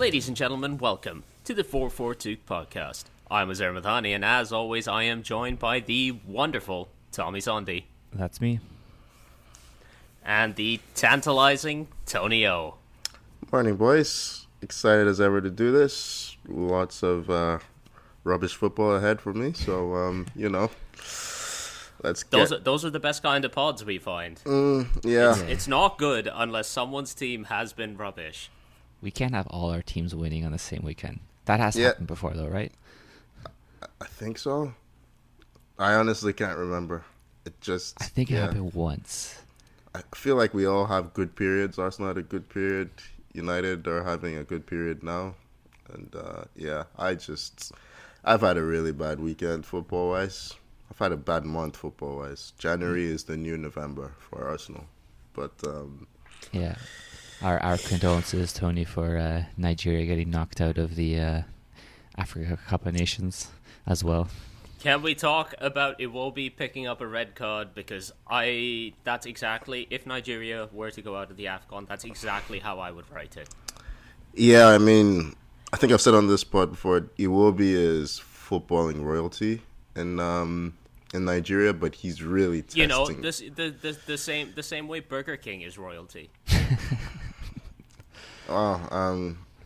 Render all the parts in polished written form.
Ladies and gentlemen, welcome to the 442 podcast. I'm Azar Madhani, and as always, I am joined by the wonderful Tommy Sondi. That's me. And the tantalizing Tony O. Morning, boys. Excited as ever to do this. Lots of rubbish football ahead for me, so, let's get... Those are the best kind of pods we find. Yeah. It's not good unless someone's team has been rubbish. We can't have all our teams winning on the same weekend. That has happened before, though, right? I think so. I honestly can't remember. I think it happened once. I feel like we all have good periods. Arsenal had a good period. United are having a good period now. And, I've had a really bad weekend football-wise. I've had a bad month football-wise. January is the new November for Arsenal. But, yeah. Our condolences, Tony, for Nigeria getting knocked out of the Africa Cup of Nations as well. Can we talk about Iwobi picking up a red card? Because that's exactly, if Nigeria were to go out of the AFCON, that's exactly how I would write it. Yeah, I mean, I think I've said on this pod before, Iwobi is footballing royalty in Nigeria, but he's really testing. You know, the same way Burger King is royalty.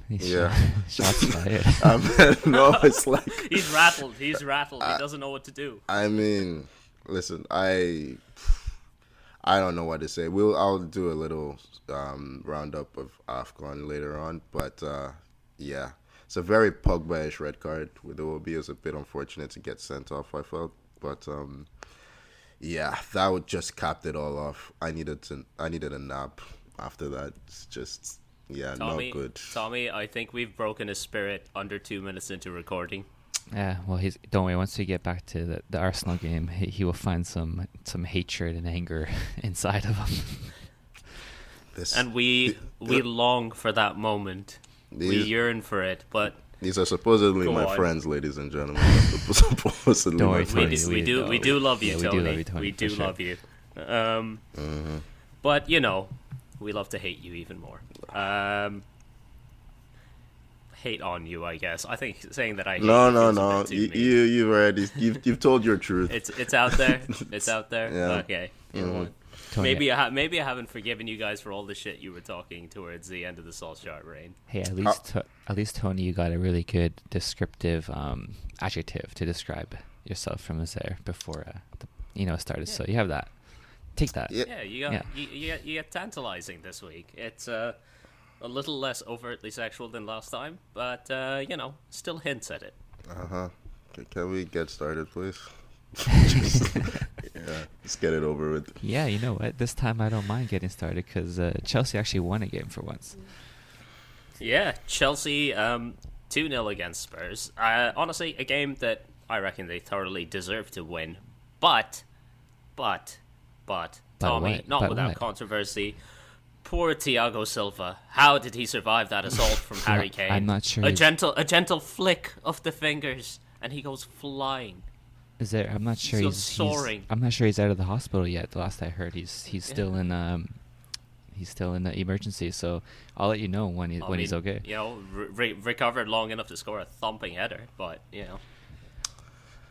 Yeah. Shots fired. No, it's like... He's rattled. He doesn't know what to do. I mean, listen, I don't know what to say. I'll do a little roundup of AFCON later on, but yeah. It's a very Pogba-ish red card. With the OB, is a bit unfortunate to get sent off, I felt. But yeah, that would just capped it all off. I needed a nap after that. It's just... Yeah, Tommy, not good. Tommy, I think we've broken his spirit under 2 minutes into recording. Yeah, well, don't worry. Once we get back to the Arsenal game, he will find some hatred and anger inside of him. And we long for that moment. We yearn for it, but... These are supposedly my friends, ladies and gentlemen. Supposedly my friends. We do love you, Tony. We do love you. But, you know... We love to hate you even more. Hate on you, I guess. I think saying that I hate No. You've told your truth. It's out there. It's out there. Yeah. Okay. You know what? Maybe I haven't forgiven you guys for all the shit you were talking towards the end of the Solskjaer reign. Hey, at least Tony, you got a really good descriptive adjective to describe yourself from there before started. Yeah. So you have that. Take that. Yeah, you get tantalizing this week. It's a little less overtly sexual than last time, but still hints at it. Can we get started, please? Let's get it over with. Yeah, you know what? This time I don't mind getting started because Chelsea actually won a game for once. Yeah, Chelsea 2-0 against Spurs. Honestly, a game that I reckon they thoroughly deserve to win, but Tommy, not without controversy, poor Thiago Silva. How did he survive that assault from Harry Kane? I'm not sure. A gentle flick of the fingers, and he goes flying. I'm not sure he's soaring. I'm not sure he's out of the hospital yet. The last I heard, he's still in the emergency. So I'll let you know when he's okay. You know, recovered long enough to score a thumping header, but you know.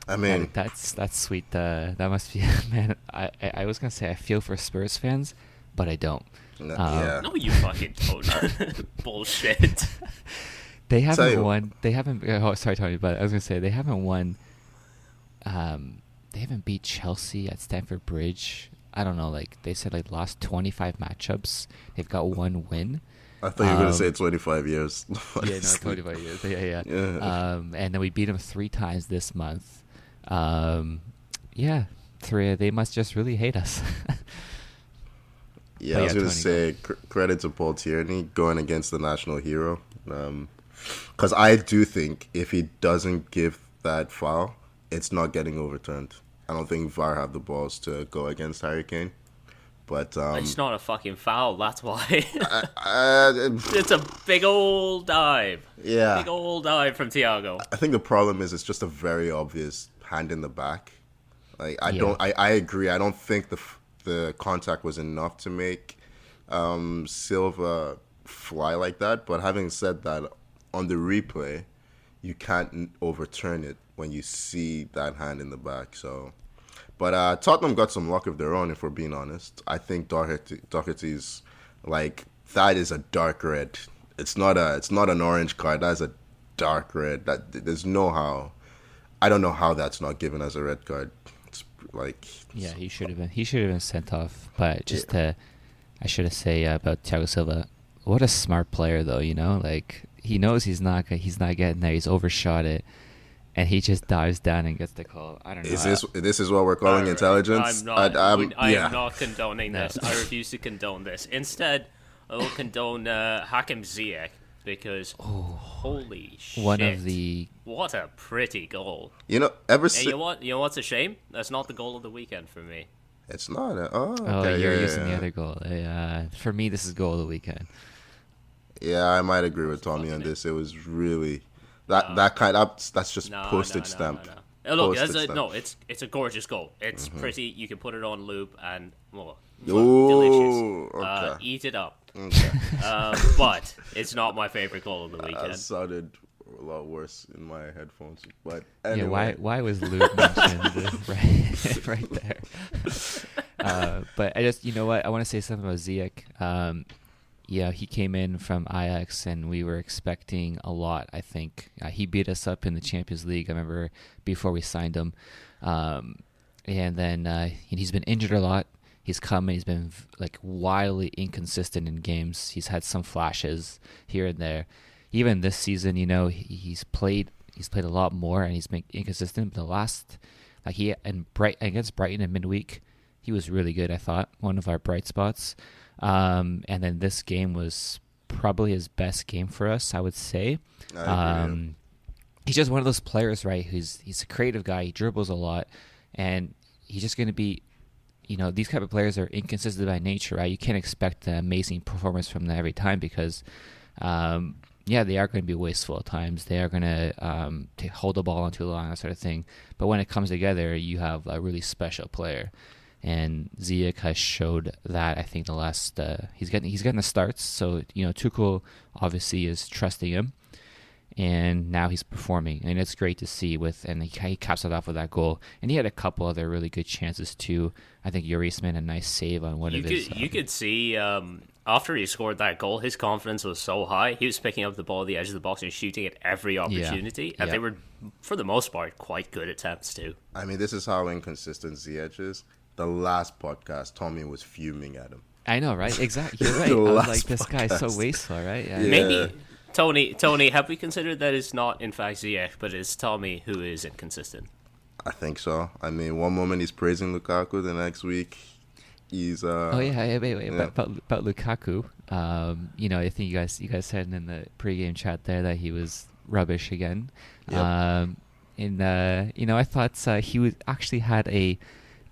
I mean, that's sweet. That must be, man. I was gonna say I feel for Spurs fans, but I don't. No, you fucking don't. Bullshit. They haven't won. They haven't. Oh, sorry, Tony. But I was gonna say they haven't won. They haven't beat Chelsea at Stamford Bridge. I don't know. Like they said, lost 25 matchups. They've got one win. I thought you were going to say 25 years. Yeah, no, 25 years. Yeah. And then we beat them 3 times this month. They must just really hate us. I was going to say credit to Paul Tierney going against the national hero. Because I do think if he doesn't give that foul, it's not getting overturned. I don't think VAR have the balls to go against Harry Kane. But it's not a fucking foul, that's why. It's a big old dive. Yeah. Big old dive from Thiago. I think the problem is it's just a very obvious hand in the back. I agree. I don't think the contact was enough to make Silva fly like that. But having said that, on the replay, you can't overturn it when you see that hand in the back. So, but Tottenham got some luck of their own, if we're being honest. I think Doherty's like, that is a dark red. It's not an orange card. That's a dark red. There's no how. I don't know how that's not given as a red card. It's like, yeah, he should have been sent off. But I should say about Thiago Silva, what a smart player though. Like, he knows he's not getting there. He's overshot it, and he just dives down and gets the call. I don't know. This is what we're calling intelligence? I am not condoning this. I refuse to condone this. Instead, I will condone Hakim Ziyech, because holy shit! What a pretty goal. Ever since, you know what's a shame? That's not the goal of the weekend for me. It's not. You're using the other goal. For me, this is goal of the weekend. Yeah, I might agree with Tommy on this. It was really that's just postage stamp. Look, it's a gorgeous goal. It's pretty. You can put it on loop and delicious. Okay. Eat it up. Okay. But it's not my favorite goal of the weekend. That sounded a lot worse in my headphones. But anyway. Yeah, why was loop mentioned right there? But I just, you know what? I want to say something about Ziyech. Yeah, he came in from Ajax, and we were expecting a lot, I think. He beat us up in the Champions League, I remember, before we signed him. And then he's been injured a lot. He's come and he's been like wildly inconsistent in games. He's had some flashes here and there. Even this season, he's played a lot more, and he's been inconsistent. But the last, against Brighton in midweek, he was really good, I thought. One of our bright spots. And then this game was probably his best game for us, I would say. He's just one of those players, right? He's a creative guy. He dribbles a lot, and he's just going to be, these type of players are inconsistent by nature, right? You can't expect an amazing performance from them every time because, they are going to be wasteful at times. They are going to hold the ball on too long, that sort of thing. But when it comes together, you have a really special player. And Ziyech has showed that. I think the last he's getting the starts. So Tuchel obviously is trusting him, and now he's performing, and it's great to see. And he caps it off with that goal, and he had a couple other really good chances too. I think Lloris made a nice save on one of his. You could see after he scored that goal, his confidence was so high. He was picking up the ball at the edge of the box and shooting at every opportunity, and they were, for the most part, quite good attempts too. I mean, this is how inconsistent Ziyech is. The last podcast, Tommy was fuming at him. I know, right? Exactly. You're right. I was like, this guy's so wasteful, right? Yeah. Maybe, Tony, have we considered that it's not, in fact, Ziyech, but it's Tommy who is inconsistent? I think so. I mean, one moment he's praising Lukaku, the next week he's... wait. About Lukaku, I think you guys said in the pregame chat there that he was rubbish again. Yep. I thought he actually had a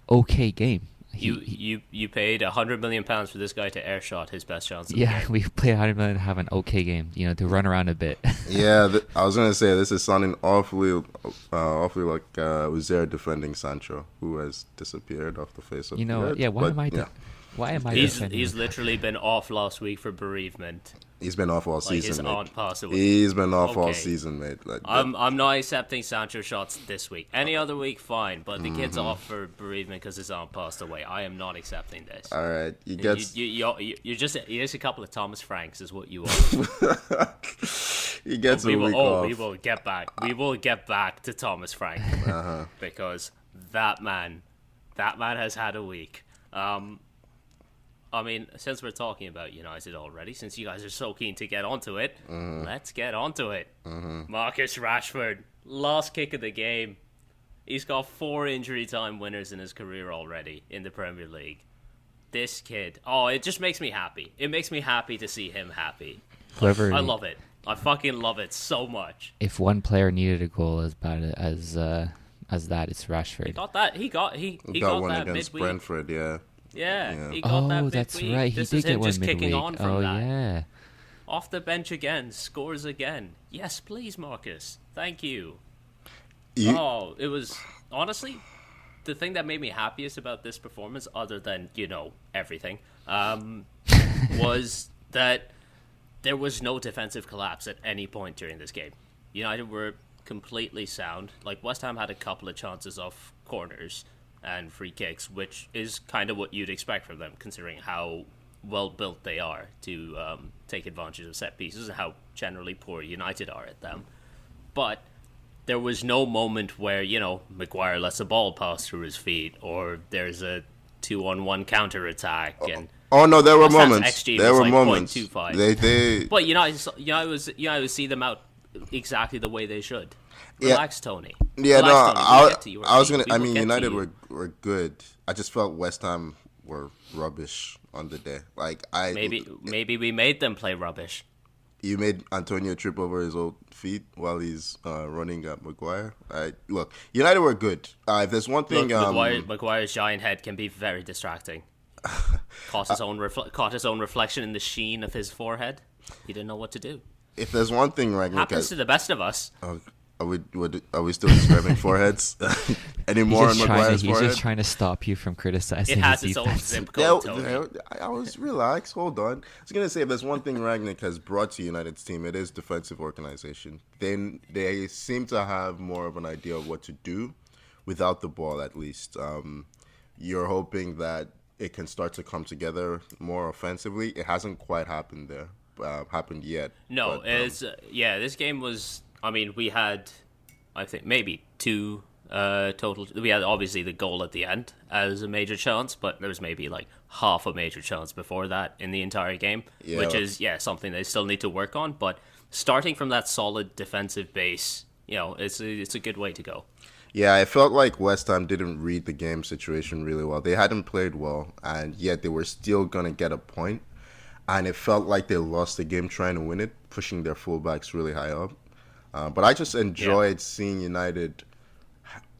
okay game. You paid £100 million for this guy to airshot his best chance. We played $100 million to have an okay game. To run around a bit. I was gonna say this is sounding awfully like Uzair defending Sancho, who has disappeared off the face of the earth. Why am I? He's literally been off last week for bereavement. He's been off all season. His aunt passed away. He's been off all season, mate. I'm not accepting Sancho shots this week. Any other week, fine. But the kid's off for bereavement because his aunt passed away. I am not accepting this. All right, you're just a couple of Thomas Franks, is what you are. He gets a week off. We will get back. We will get back to Thomas Frank because that man has had a week. I mean, since we're talking about United already, since you guys are so keen to get onto it, let's get onto it. Marcus Rashford, last kick of the game. He's got 4 injury time winners in his career already in the Premier League. This kid, it just makes me happy. It makes me happy to see him happy. I love it. I fucking love it so much. If one player needed a goal as bad as that, it's Rashford. He got that. He got one that against midweek. Brentford, Yeah, he got that midweek. That's right. This he is did get him one just midweek. kicking on from that. Yeah. Off the bench again, scores again. Yes, please, Marcus. Thank you. It was honestly the thing that made me happiest about this performance, other than everything, was that there was no defensive collapse at any point during this game. United were completely sound. Like, West Ham had a couple of chances off corners and free kicks, which is kind of what you'd expect from them, considering how well built they are to take advantage of set pieces and how generally poor United are at them. But there was no moment where, Maguire lets a ball pass through his feet, or there's a 2-on-1 counter attack. And oh no, there were moments. XG There was were like moments. 0.25. They. But United see them out exactly the way they should. Relax, Tony. Yeah, Relax, Tony. I was gonna. I mean, United were good. I just felt West Ham were rubbish on the day. Like maybe we made them play rubbish. You made Antonio trip over his old feet while he's running at Maguire. Look, United were good. If there's one thing, Maguire's giant head can be very distracting. Caught his own reflection in the sheen of his forehead. He didn't know what to do. If there's one thing, Ragnar, happens to the best of us. Are we still describing foreheads anymore on Maguire's forehead? He's just trying to stop you from criticizing. It has his its defense. own zip code. Tony. I was relaxed. Hold on. I was gonna say if there's one thing Ragnick has brought to United's team, it is defensive organization. They seem to have more of an idea of what to do without the ball. At least you're hoping that it can start to come together more offensively. It hasn't quite happened yet. No, this game was. I mean, we had, I think, maybe two total. We had obviously the goal at the end as a major chance, but there was maybe like half a major chance before that in the entire game, which is something they still need to work on. But starting from that solid defensive base, it's a good way to go. Yeah, I felt like West Ham didn't read the game situation really well. They hadn't played well, and yet they were still gonna get a point. And it felt like they lost the game trying to win it, pushing their fullbacks really high up. But I just enjoyed seeing United.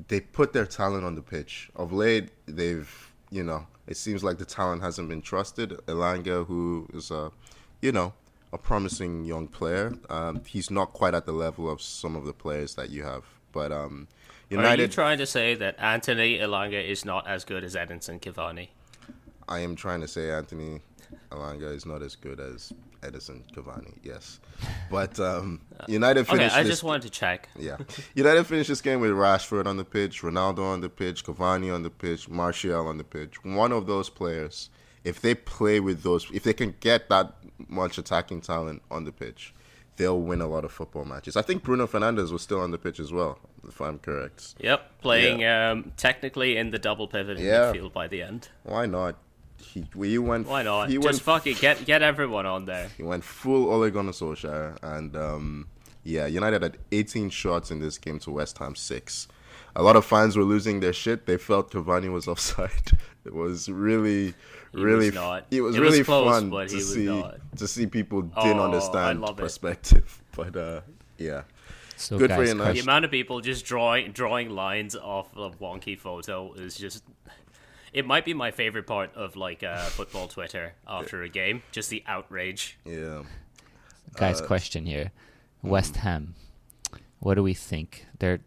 They put their talent on the pitch. Of late, it seems like the talent hasn't been trusted. Elanga, who is a promising young player, he's not quite at the level of some of the players that you have. But United. Are you trying to say that Anthony Elanga is not as good as Edinson Cavani? I am trying to say Anthony Elanga is not as good as Edinson Cavani, yes. But United finished I just wanted to check. Yeah. United finished this game with Rashford on the pitch, Ronaldo on the pitch, Cavani on the pitch, Martial on the pitch. One of those players, if they play with if they can get that much attacking talent on the pitch, they'll win a lot of football matches. I think Bruno Fernandes was still on the pitch as well, if I'm correct. Yep, playing technically in the double pivot in midfield by the end. Why not? Why not? Just fucking get everyone on there. He went full Ole Gunnar Solskjaer, and United had 18 shots in this game to West Ham 6. A lot of fans were losing their shit. They felt Cavani was offside. It was really fun to see people didn't understand perspective. But So good guys, for United. The amount of people just drawing lines off a wonky photo is just. It might be my favorite part of football Twitter after a game, just the outrage. Yeah. Guys, question here: West Ham, what do we think? They're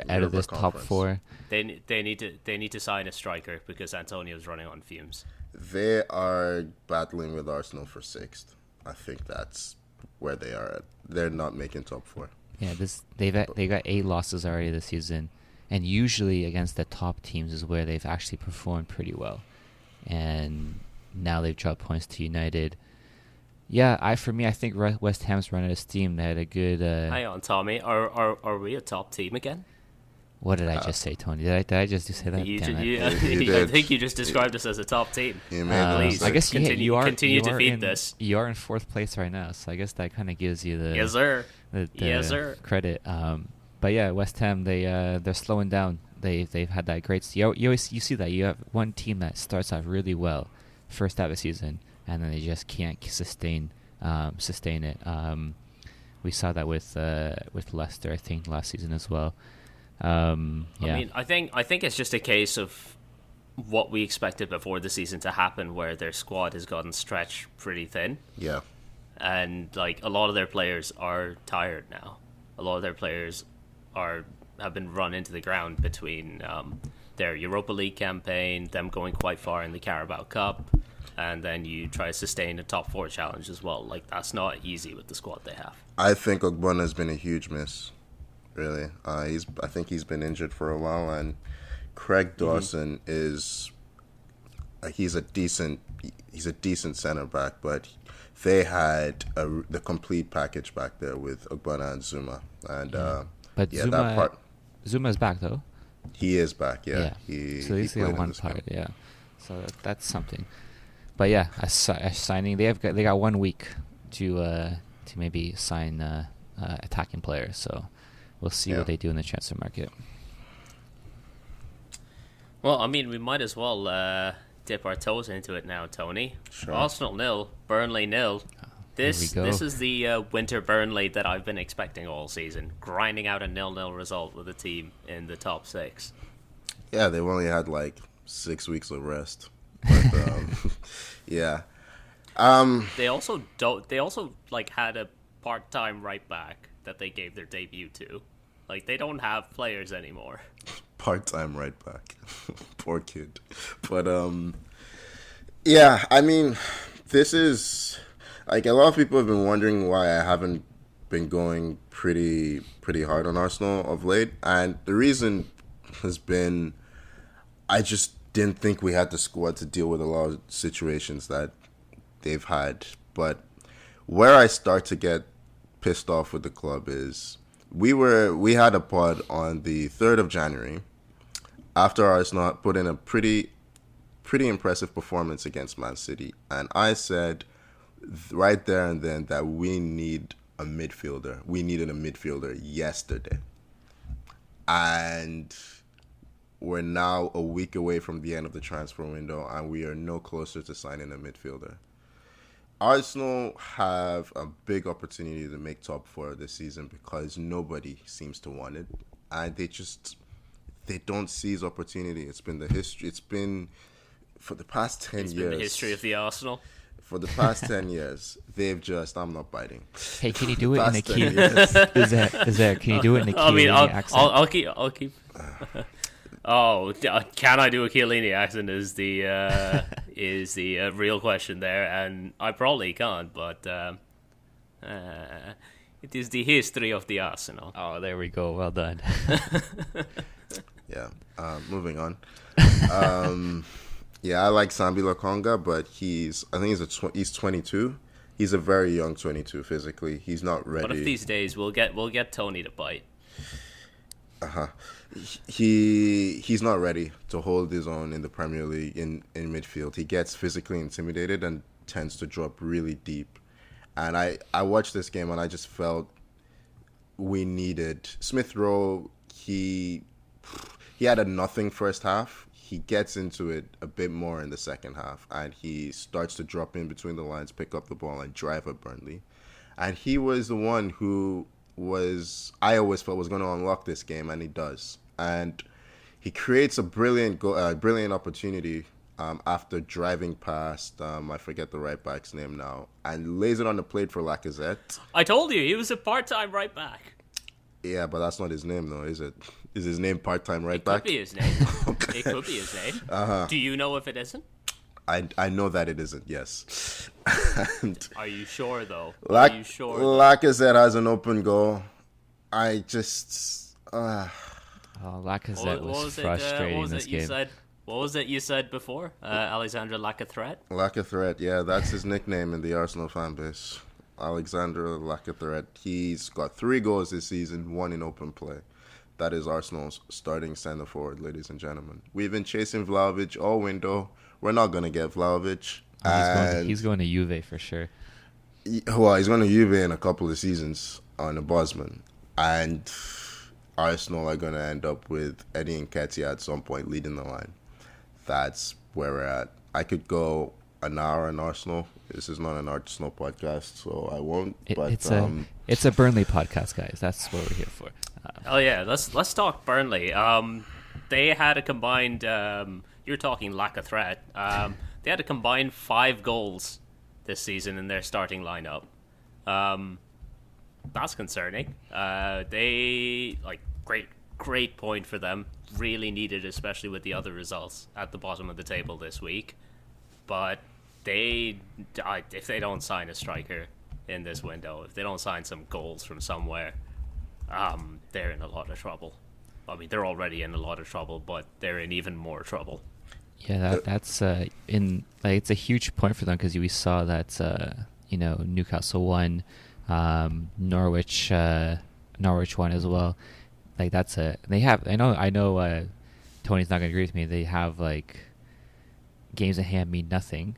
out of this top four. They need to sign a striker because Antonio's running on fumes. They are battling with Arsenal for 6th. I think that's where they are at. They're not making top 4. Yeah, they got 8 losses already this season. And usually against the top teams is where they've actually performed pretty well. And now they've dropped points to United. Yeah, I think West Ham's run out of steam. They had a good... Hang on, Tommy. Are we a top team again? What did I just say, Tony? Did I just say that? I think you just described us as a top team. Please. I guess continue to feed this. You are in 4th place right now, so I guess that kind of gives you the... Yes, sir. Yes, sir. Credit. But yeah, West Ham, they're slowing down. They've had that great. You see that you have one team that starts out really well, first half of the season, and then they just can't sustain it. We saw that with Leicester, I think, last season as well. I mean, I think it's just a case of what we expected before the season to happen, where their squad has gotten stretched pretty thin. Yeah, and a lot of their players are tired now. A lot of their players have been run into the ground between their Europa League campaign, them going quite far in the Carabao Cup, and then you try to sustain a top 4 challenge as well. Like, that's not easy with the squad they have. I think Ogbonna has been a huge miss, really. I think he's been injured for a while, and Craig Dawson is he's a decent center back, but they had the complete package back there with Ogbonna and Zuma, and but yeah, Zuma, that part. Zuma's back though. He is back, yeah. So he's got one part, yeah. So that's something. But yeah, a signing. They got 1 week to maybe sign attacking players. So we'll see what they do in the transfer market. Well, I mean, we might as well dip our toes into it now, Tony. Sure. Arsenal 0, Burnley 0. This is the winter Burnley that I've been expecting all season, grinding out a 0-0 result with a team in the top 6. Yeah, they've only had like 6 weeks of rest. But, yeah. They also like had a part-time right back that they gave their debut to. Like, they don't have players anymore. Part-time right back. Poor kid. But yeah, I mean, this is like, a lot of people have been wondering why I haven't been going pretty hard on Arsenal of late, and the reason has been I just didn't think we had the squad to deal with a lot of situations that they've had. But where I start to get pissed off with the club is we had a pod on the 3rd of January after Arsenal put in a pretty impressive performance against Man City, and I said right there and then that we need a midfielder. We needed a midfielder yesterday. And we're now a week away from the end of the transfer window, and we are no closer to signing a midfielder. Arsenal have a big opportunity to make top 4 this season because nobody seems to want it, and they don't seize opportunity. It's been the history. It's been for the past 10 years. It's been the history of the Arsenal. For the past 10 years, they've just... I'm not biting. Hey, can you do it in a key? Is there? Can you do it in a Chiellini accent? I'll keep. Oh, can I do a Chiellini accent? Is the real question there, and I probably can't. But it is the history of the Arsenal. Oh, there we go. Well done. Yeah. Moving on. Yeah, I like Sambi Lokonga, but he's 22. He's a very young 22 physically. He's not ready. But if these days we'll get Tony to bite. He's not ready to hold his own in the Premier League in midfield. He gets physically intimidated and tends to drop really deep. And I watched this game and I just felt we needed Smith Rowe. He had a nothing first half. He gets into it a bit more in the second half, and he starts to drop in between the lines, pick up the ball, and drive at Burnley. And he was the one who I always felt was going to unlock this game, and he does. And he creates a brilliant opportunity after driving past, I forget the right back's name now, and lays it on the plate for Lacazette. I told you, he was a part-time right back. Yeah, but that's not his name, though, is it? Is his name part-time right back? It could be his name. Okay. It could be his name. Do you know if it isn't? I know that it isn't, yes. Are you sure, though? Lacazette has an open goal. I just... Lacazette was frustrating this game. What was it you said before? Alexandre Lackathreat? Lackathreat, yeah, that's his nickname in the Arsenal fan base. Alexandre Lackathreat. He's got 3 goals this season, 1 in open play. That is Arsenal's starting centre forward, ladies and gentlemen. We've been chasing Vlahovic all window. We're not going to get Vlahovic. He's going to Juve for sure. Well, he's going to Juve in a couple of seasons on a Bosman. And Arsenal are going to end up with Eddie Nketiah at some point leading the line. That's where we're at. I could go an hour on Arsenal. This is not an Arsenal podcast, so I won't. It's a Burnley podcast, guys. That's what we're here for. Oh yeah, let's talk Burnley. They had a combined. You're talking Lackathreat. They had a combined 5 goals this season in their starting lineup. That's concerning. They great point for them. Really needed, especially with the other results at the bottom of the table this week. But if they don't sign a striker in this window, if they don't sign some goals from somewhere, they're in a lot of trouble. I mean, they're already in a lot of trouble, but they're in even more trouble. Yeah, that's it's a huge point for them because we saw that Newcastle won, Norwich won as well. Like they have. I know. Tony's not gonna agree with me. They have like games in hand mean nothing.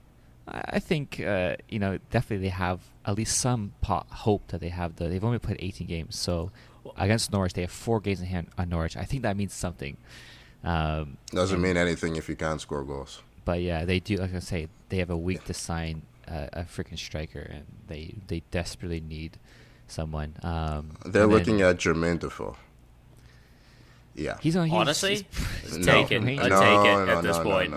I think definitely they have at least some hope that they have. They've only played 18 games, so against Norwich they have 4 games in hand on Norwich. I think that means something. Doesn't mean anything if you can't score goals. But yeah, they do. Like I say, they have a week to sign a freaking striker, and they desperately need someone. They're looking at Jermaine Defoe. Yeah, he's on. Honestly, he's take it. I take it at this point.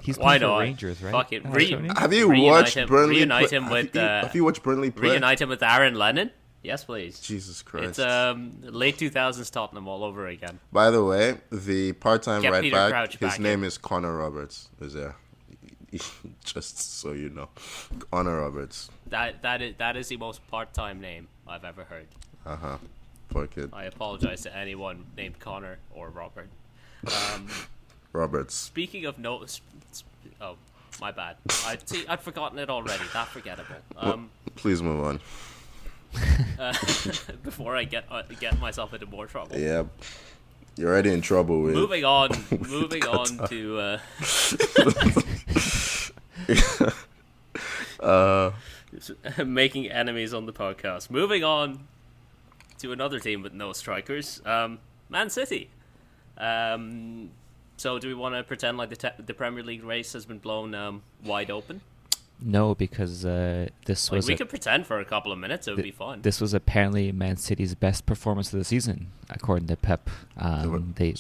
He's why playing for not? Rangers, right? Fuck it. Have you watched Burnley? Reunite him with. Have you watched Burnley play? Reunite him with Aaron Lennon. Yes, please. Jesus Christ. It's late 2000s Tottenham all over again. By the way, the part-time Get right Peter back, Crouch his back name in. is Connor Roberts. Is there? Just so you know, Connor Roberts. That is the most part-time name I've ever heard. Poor kid. I apologize to anyone named Connor or Robert. Roberts. Speaking of oh, my bad. I'd forgotten it already. That forgettable. Please move on. Before I get myself into more trouble. Yeah, you're already in trouble with. Moving on to making enemies on the podcast. Moving on to another team with no strikers, Man City. So do we want to pretend like the Premier League race has been blown wide open? No, because this was. We could pretend for a couple of minutes. It would be fun. This was apparently Man City's best performance of the season, according to Pep. Pep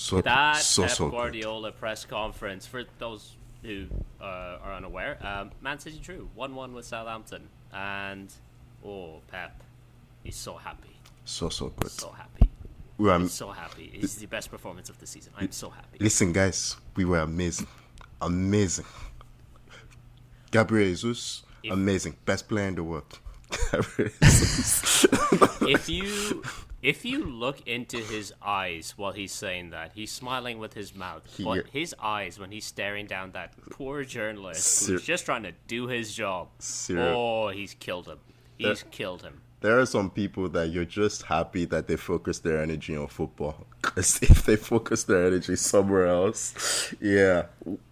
Guardiola press conference, for those who are unaware, Man City drew 1-1 with Southampton, and Pep, he's so happy. So good. So happy. I'm so happy. It's the best performance of the season. I'm so happy. Listen, guys, we were amazing. Gabriel Jesus, amazing, best player in the world. If you look into his eyes while he's saying that, he's smiling with his mouth, but his eyes when he's staring down that poor journalist who's just trying to do his job. He's killed him. Killed him. There are some people that you're just happy that they focus their energy on football. Because if they focus their energy somewhere else,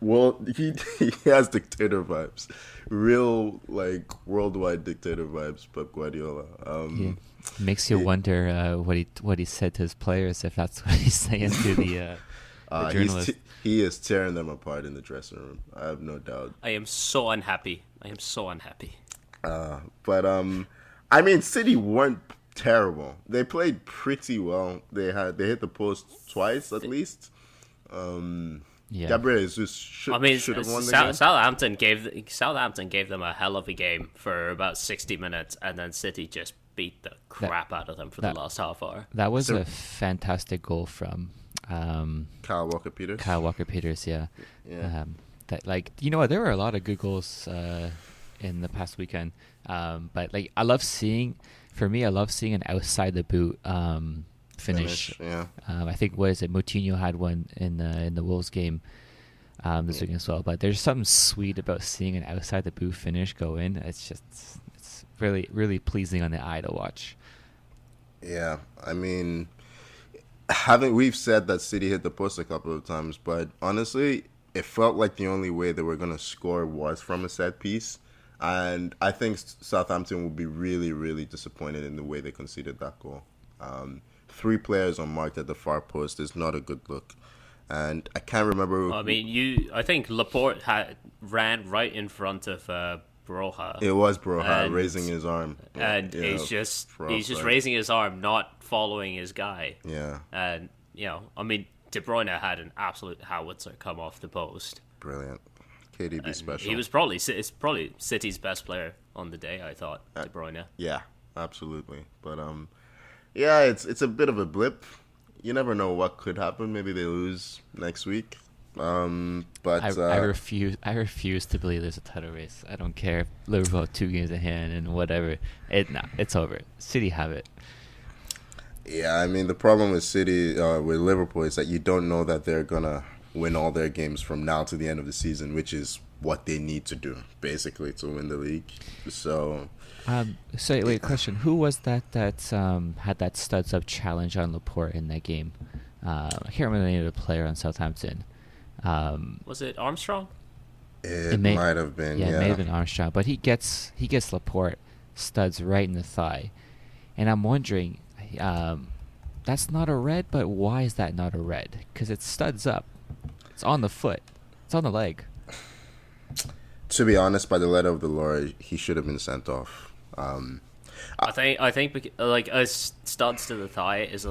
well, he has dictator vibes. Real, worldwide dictator vibes, Pep Guardiola. Makes you wonder what he said to his players, if that's what he's saying to the journalist. He is tearing them apart in the dressing room. I have no doubt. I am so unhappy. I mean, City weren't terrible. They played pretty well. They hit the post twice at least. Gabriel Jesus should have won the game. Southampton gave them a hell of a game for about 60 minutes, and then City just beat the crap out of them for the last half hour. That was a fantastic goal from Kyle Walker-Peters. Yeah. There were a lot of good goals in the past weekend. But I love seeing an outside the boot finish. Yeah. I think Moutinho had one in the Wolves game this weekend as well. But there's something sweet about seeing an outside the boot finish go in. It's really, really pleasing on the eye to watch. Yeah, I mean, we've said that City hit the post a couple of times, but honestly, it felt like the only way they were going to score was from a set piece. And I think Southampton will be really, really disappointed in the way they conceded that goal. 3 players unmarked at the far post is not a good look. And I can't remember. I think Laporte ran right in front of Broja. It was Broja raising his arm. And he's just raising his arm, not following his guy. Yeah. And, De Bruyne had an absolute howitzer come off the post. Brilliant. KDB special. He was probably City's best player on the day, I thought, De Bruyne. Yeah, absolutely. But it's a bit of a blip. You never know what could happen. Maybe they lose next week. But I refuse to believe there's a title race. I don't care if Liverpool have 2 games in hand and whatever. It's over. City have it. Yeah, I mean, the problem with City, with Liverpool, is that you don't know that they're gonna win all their games from now to the end of the season, which is what they need to do basically to win the league. So, wait, question: who was that had that studs up challenge on Laporte in that game? I can't remember the name of the player on Southampton. Was it Armstrong? It might have been. Yeah, it may have been Armstrong, but he gets Laporte studs right in the thigh, and I'm wondering, that's not a red, but why is that not a red? Because it studs up. It's on the foot. It's on the leg. To be honest, by the letter of the law, he should have been sent off. I think like a studs to the thigh is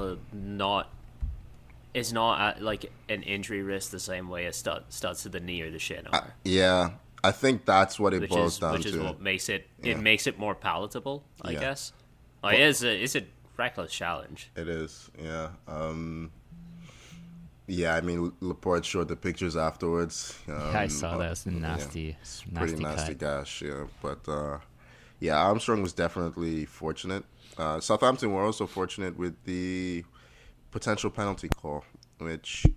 not like an injury risk the same way as studs to the knee or the shin are. Yeah, I think that's what it boils down to. Which is what makes it makes it more palatable, I guess. Like, it's a reckless challenge. It is, yeah. Yeah, I mean, Laporte showed the pictures afterwards. I saw that. It's nasty. Yeah, it's pretty nasty gash, yeah. But, yeah, Armstrong was definitely fortunate. Southampton were also fortunate with the potential penalty call, which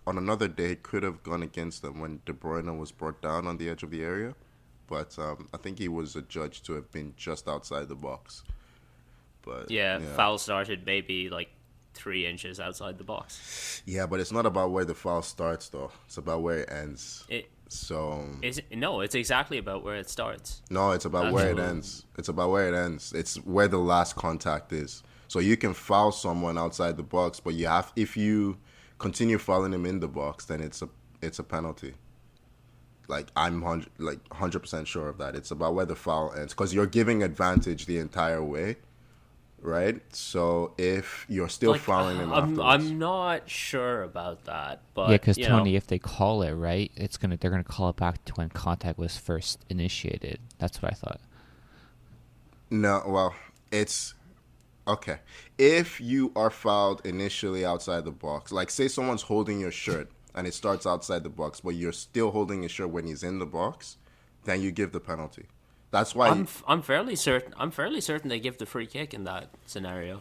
on another day could have gone against them when De Bruyne was brought down on the edge of the area. But I think he was adjudged to have been just outside the box. But foul started maybe like 3 inches outside the box. Yeah, but it's not about where the foul starts, though. It's about where it ends. It's exactly about where it starts. No, it's about where it ends. It's about where it ends. It's where the last contact is. So you can foul someone outside the box, but if you continue fouling him in the box, then it's a penalty. Like, I'm 100% sure of that. It's about where the foul ends, because you're giving advantage the entire way. Right, so if you're still fouling him afterwards, I'm not sure about that. But yeah, because Tony, if they call it right, they're gonna call it back to when contact was first initiated. That's what I thought. No, well, it's okay. If you are fouled initially outside the box, like say someone's holding your shirt and it starts outside the box, but you're still holding his shirt when he's in the box, then you give the penalty. That's why I'm fairly certain. I'm fairly certain they give the free kick in that scenario.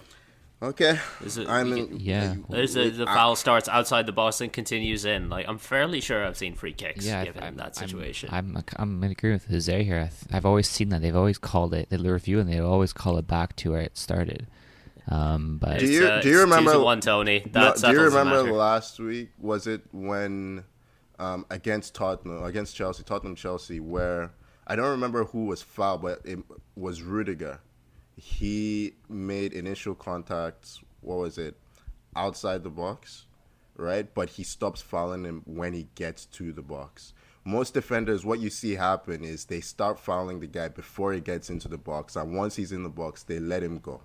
Okay. The foul starts outside the box and continues in. Like, I'm fairly sure I've seen free kicks given in that situation. I'm in agreement with Jose here. I've always seen that. They've always called it. They review and they always call it back to where it started. But do you remember 2-1, Tony? Do you remember last week? Was it when against Chelsea, where I don't remember who was fouled, but it was Rudiger. He made initial contacts, outside the box, right? But he stops fouling him when he gets to the box. Most defenders, what you see happen is they start fouling the guy before he gets into the box, and once he's in the box, they let him go.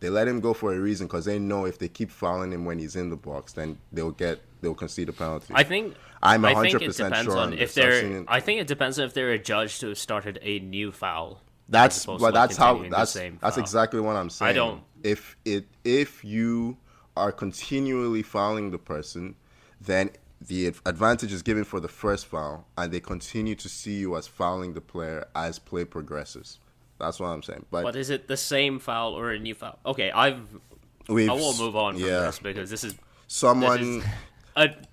They let him go for a reason, because they know if they keep fouling him when he's in the box, then they'll concede a penalty. I'm 100% sure on this. I think it depends on if they're adjudged to have started a new foul. That's exactly what I'm saying. If you are continually fouling the person, then the advantage is given for the first foul, and they continue to see you as fouling the player as play progresses. That's what I'm saying. But is it the same foul or a new foul? Okay, I won't move on from this, because this is someone.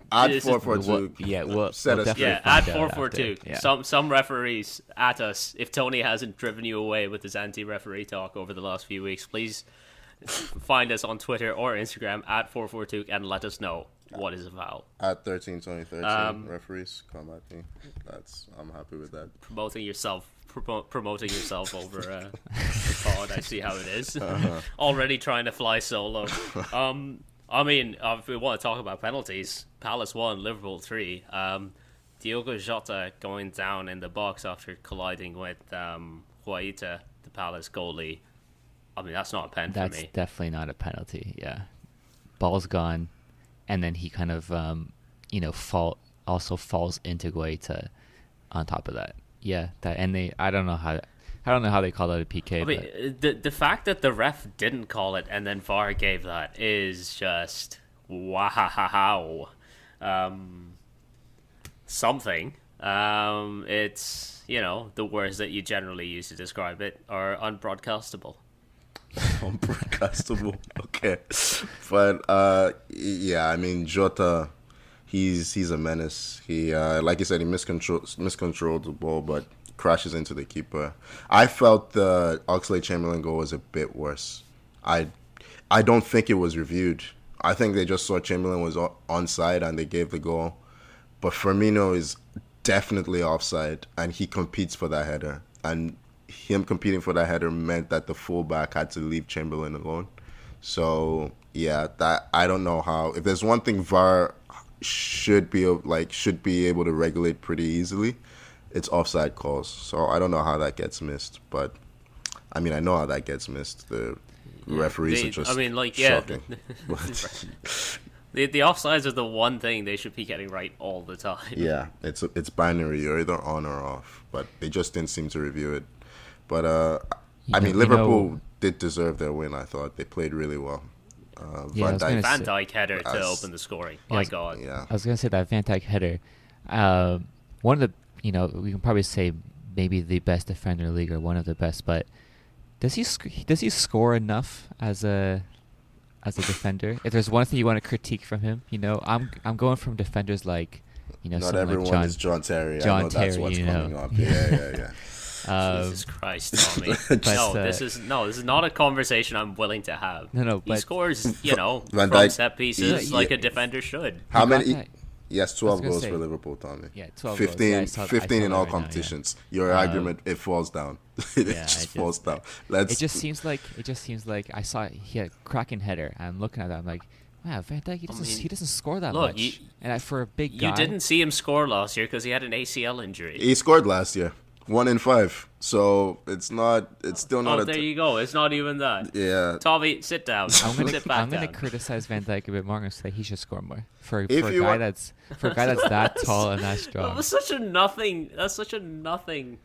Add 442. Yeah, well, set us yeah, add 442. Yeah. Some referees at us. If Tony hasn't driven you away with his anti-referee talk over the last few weeks, please find us on Twitter or Instagram at 442 and let us know what is a foul. At 132013 referees, come at me. I'm happy with that. Promoting yourself over the pod. I see how it is. Already trying to fly solo. I mean, if we want to talk about penalties, Palace 1, Liverpool 3. Diogo Jota going down in the box after colliding with Huaita, the Palace goalie. I mean, that's not a pen for me. That's definitely not a penalty, yeah. Ball's gone, and then he kind of, falls into Guaita on top of that. Yeah, I don't know how they call that a PK. I mean, the fact that the ref didn't call it and then VAR gave that is just wow. something. It's, the words that you generally use to describe it are unbroadcastable. Unbroadcastable. Okay. But yeah, I mean Jota, he's a menace. He like you said, he miscontrolled the ball but crashes into the keeper. I felt the Oxlade-Chamberlain goal was a bit worse. I don't think it was reviewed. I think they just saw Chamberlain was onside and they gave the goal. But Firmino is definitely offside and he competes for that header. And him competing for that header meant that the fullback had to leave Chamberlain alone. So yeah, that I don't know how. If there's one thing VAR should be able to regulate pretty easily, it's offside calls. So I don't know how that gets missed, but I mean I know how that gets missed. The referees are just shocking. The offsides are the one thing they should be getting right all the time. Yeah, it's binary. You're either on or off, but they just didn't seem to review it. But I mean, Liverpool did deserve their win. I thought they played really well. Van Dijk header to open the scoring. My God. Yeah. I was gonna say that Van Dijk header. One of the we can probably say maybe the best defender in the league or one of the best, but does he score enough as a defender? If there's one thing you want to critique from him, I'm going from defenders like not everyone is John Terry. I know that's what's coming up. Yeah. Jesus Christ, Tommy! This is not a conversation I'm willing to have. No, he scores, from set pieces like a defender should. How many? Yes, 12 goals for Liverpool, Tommy. Yeah, 12 15, goals. 15 in all competitions. Now, yeah. Your argument, it falls down. It just falls down. It just seems like I saw he had a cracking header. I'm looking at that. I'm like, wow, Van Dijk, he doesn't score that much. And for a big guy, you didn't see him score last year because he had an ACL injury. He scored last year. 1 in 5. So it's still not. There you go. It's not even that. Yeah. Tommy, sit down. I'm gonna criticize Van Dijk a bit more. I'm gonna say he should score more for a guy that's that tall and that strong. That's such a nothing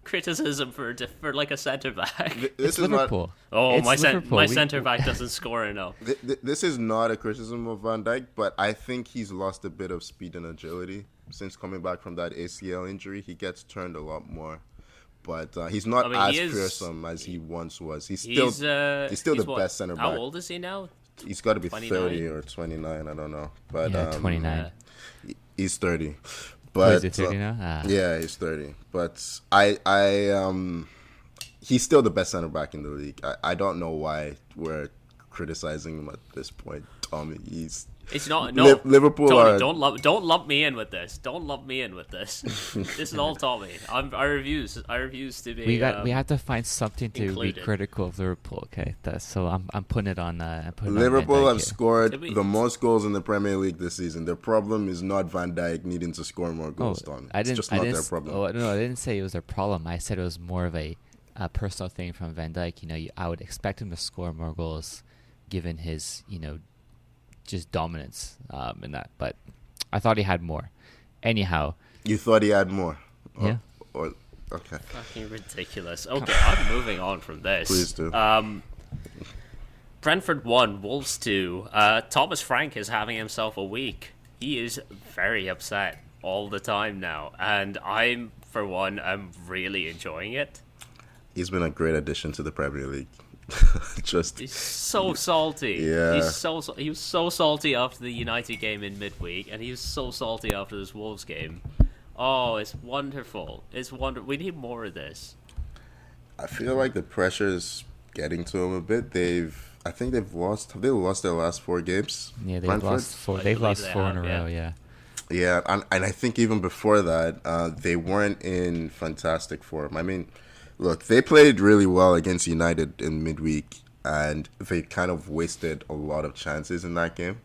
criticism for like a centre back. This is Liverpool. My centre back doesn't score enough. This is not a criticism of Van Dijk, but I think he's lost a bit of speed and agility since coming back from that ACL injury. He gets turned a lot more, but he's not as fearsome as he once was. He's still the best centre back. How old is he now? He's got to be 30 or 29. I don't know, but 29. He's 30. But is it 30 now? Yeah, he's 30. But he's still the best center back in the league. I don't know why we're criticizing him at this point, Tommy. It's not no Liverpool. Tony, don't lump me in with this. Don't lump me in with this. This is all Tommy. I refuse to be. We have to find something to included. Be critical of Liverpool. Okay, so I'm putting it on. Liverpool have scored the most goals in the Premier League this season. Their problem is not Van Dijk needing to score more goals. Tommy. It's just not their problem. No, I didn't say it was their problem. I said it was more of a personal thing from Van Dijk. I would expect him to score more goals, given his just dominance in that, but I thought he had more. Anyhow, you thought he had more, yeah? Okay. Fucking ridiculous. Okay, I'm moving on from this. Please do. Brentford 1, Wolves 2. Thomas Frank is having himself a week. He is very upset all the time now, and I'm really enjoying it. He's been a great addition to the Premier League. He's so salty. Yeah. He was so salty after the United game in midweek, and he was so salty after this Wolves game. Oh, it's wonderful. We need more of this. I feel like the pressure is getting to him a bit. I think they've lost their last 4 games. Yeah, they've lost 4 in a row. Yeah. Yeah, and I think even before that, they weren't in fantastic form. I mean, look, they played really well against United in midweek, and they kind of wasted a lot of chances in that game.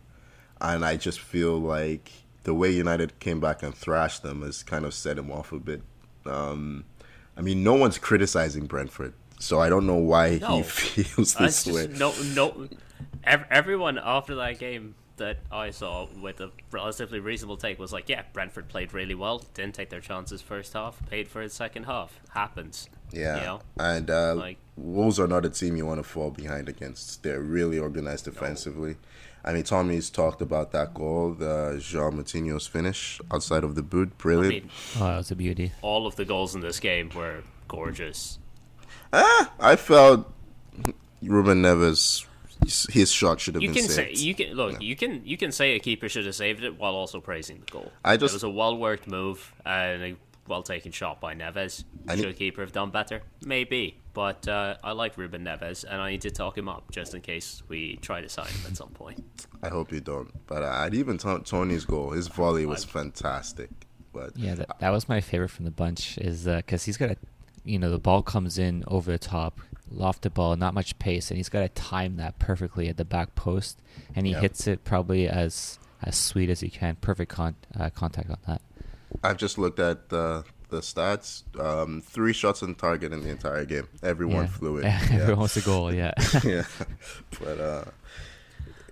And I just feel like the way United came back and thrashed them has kind of set him off a bit. I mean, no one's criticizing Brentford, so I don't know why he feels this way. No. Everyone after that game that I saw with a relatively reasonable take was like, yeah, Brentford played really well, didn't take their chances first half, paid for it second half. Happens. Yeah, you know? and Like, Wolves are not a team you want to fall behind against. They're really organized defensively. I mean, Tommy's talked about that goal, the João Moutinho's finish outside of the boot. I Brilliant. mean, Oh, that was a beauty. all of the goals in this game were gorgeous. I felt Ruben Neves, his shot should have You been can say saved. you can say a keeper should have saved it while also praising the goal. I It just- was a well worked move and a well taken shot by Neves. Should a keeper have done better? Maybe, but I like Ruben Neves, and I need to talk him up just in case we try to sign him at some point. I hope you don't. But I'd even Tony's goal. His volley was fantastic. But Yeah, that was my favorite from the bunch, is because he's got the ball comes in over the top, lofted ball, not much pace, and he's got to time that perfectly at the back post, and he hits it probably as sweet as he can. Perfect contact on that. I've just looked at the stats. 3 shots on target in the entire game. Everyone flew in. Everyone wants a goal, yeah. Yeah. But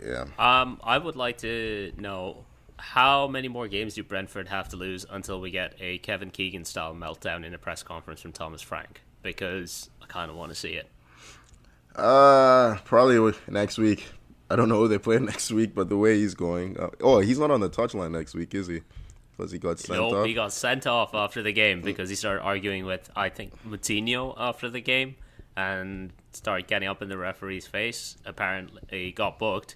yeah. I would like to know how many more games do Brentford have to lose until we get a Kevin Keegan style meltdown in a press conference from Thomas Frank, because I kind of want to see it. Probably next week. I don't know who they play next week, but the way he's going. He's not on the touchline next week, is he? Because he got sent off. He got sent off after the game because he started arguing with, I think, Moutinho after the game and started getting up in the referee's face. Apparently, he got booked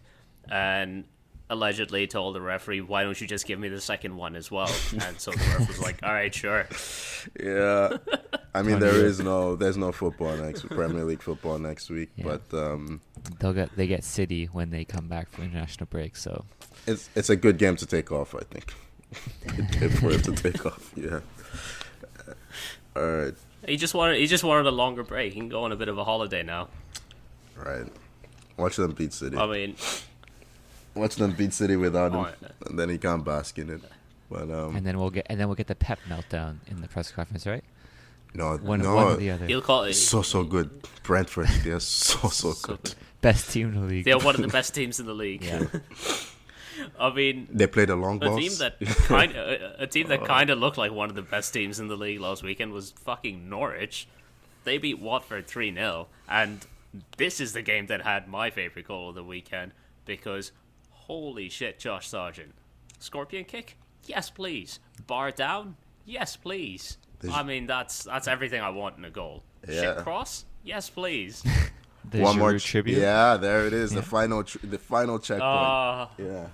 and allegedly told the referee, "Why don't you just give me the second one as well?" And so the ref was like, "All right, sure." Yeah. I mean, there's no football Premier League football next week, but they get City when they come back from international break, so it's a good game to take off, I think. Good game for it to take off, yeah. All right. He just wanted a longer break. He can go on a bit of a holiday now. Right. Watch them beat City. I mean, Watch them beat City without him, and then he can't bask in it. But and then we'll get the Pep meltdown in the press conference, right? one or the other. he'll call it so good. Brentford, they're so good. Best team in the league. They're one of the best teams in the league. Yeah. I mean, They played a long a balls. team that kind of looked like one of the best teams in the league last weekend was fucking Norwich. They beat Watford 3-0, and this is the game that had my favorite goal of the weekend because holy shit, Josh Sargent. Scorpion kick? Yes, please. Bar down? Yes, please. I mean, that's everything I want in a goal. Yeah. Shit cross? Yes, please. The One more Giroud tribute. Yeah, there it is. The final checkpoint. Yeah.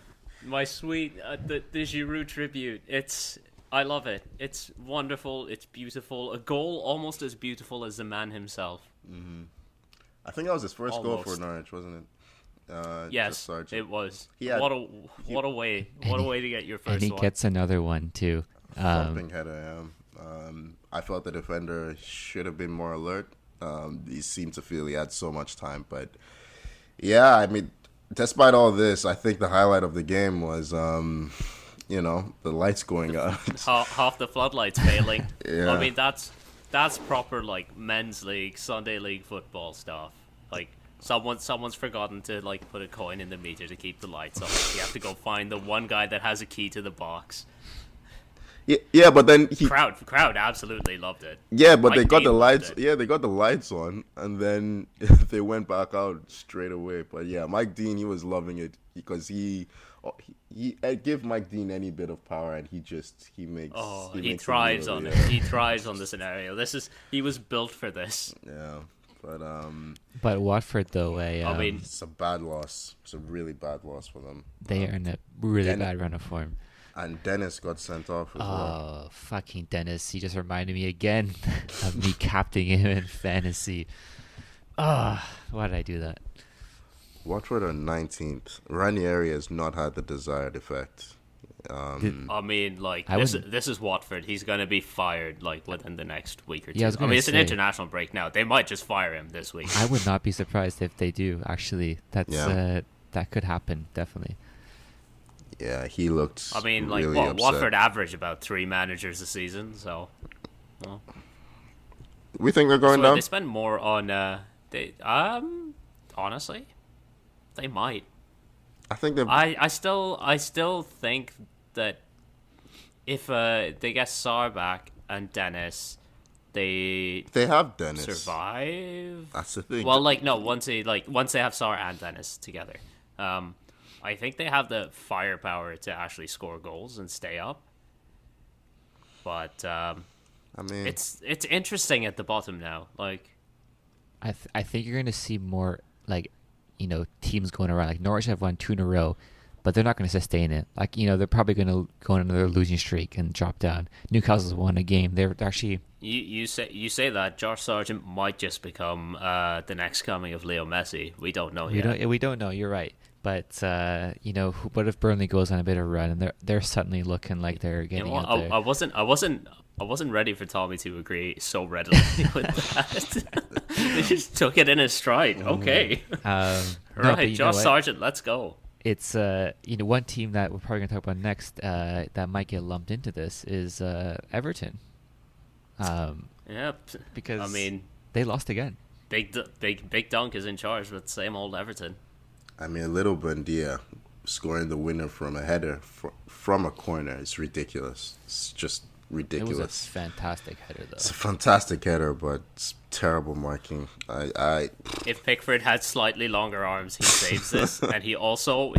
My sweet, the Giroud tribute. I love it. It's wonderful. It's beautiful. A goal almost as beautiful as the man himself. I think that was his first goal Almost. for Norwich, wasn't it? Yes, Sargent. it was. Had- what a way to get your And first he one. gets another one too. Thumping header. I felt the defender should have been more alert. He seemed to feel he had so much time, but yeah, I mean, despite all this, I think the highlight of the game was, the lights going out. half the floodlights failing. Yeah. I mean, that's proper like men's league, Sunday league football stuff. Like someone's forgotten to like put a coin in the meter to keep the lights on. You have to go find the one guy that has a key to the box. Yeah, but then Crowd absolutely loved it. Yeah, but Mike they got the Dean loved lights. it. Yeah, they got the lights on, and then they went back out straight away. But yeah, Mike Dean, he was loving it because he give Mike Dean any bit of power, and he makes. He thrives on it. He thrives on the scenario. He was built for this. Yeah, But Watford, though, I mean, it's a bad loss. It's a really bad loss for them. they are in a really bad run of form. And Dennis got sent off as well. Oh, fucking Dennis. He just reminded me again of me captaining him in fantasy. Why did I do that? Watford are 19th. Ranieri has not had the desired effect. I mean, like this is Watford. He's gonna be fired like within the next week or two. Yeah, I mean, it's an international break now. They might just fire him this week. I would not be surprised if they do. Actually, that could happen definitely. Yeah, he looked. I mean, like really upset. Watford average about 3 managers a season, so. Well. We think they're going down. They spend more on. Honestly, they might. I think that I still think that if they get Sar back and Dennis, they have Dennis. survive. That's the thing. Well, no, once they have Sar and Dennis together, I think they have the firepower to actually score goals and stay up. But I mean, it's interesting at the bottom now. Like, I think you're going to see more teams going around. Like Norwich have won 2 in a row, but they're not going to sustain it. Like, they're probably going to go on another losing streak and drop down. Newcastle's won a game. They're actually. You say that Josh Sargent might just become the next coming of Leo Messi. We don't know yet. We don't know. You're right. But what if Burnley goes on a bit of a run and they're suddenly looking like they're getting out there? I wasn't ready for Tommy to agree so readily with that. They just took it in his stride. Okay, right, Josh Sargent, let's go. It's one team that we're probably gonna talk about next that might get lumped into this is Everton. Yep. Because I mean they lost again. Big Dunk is in charge with same old Everton. I mean, Little Buendia scoring the winner from a header from a corner is ridiculous. It's just ridiculous. It was a fantastic header, though. It's a fantastic header, but it's terrible marking. If Pickford had slightly longer arms, he saves this, and he also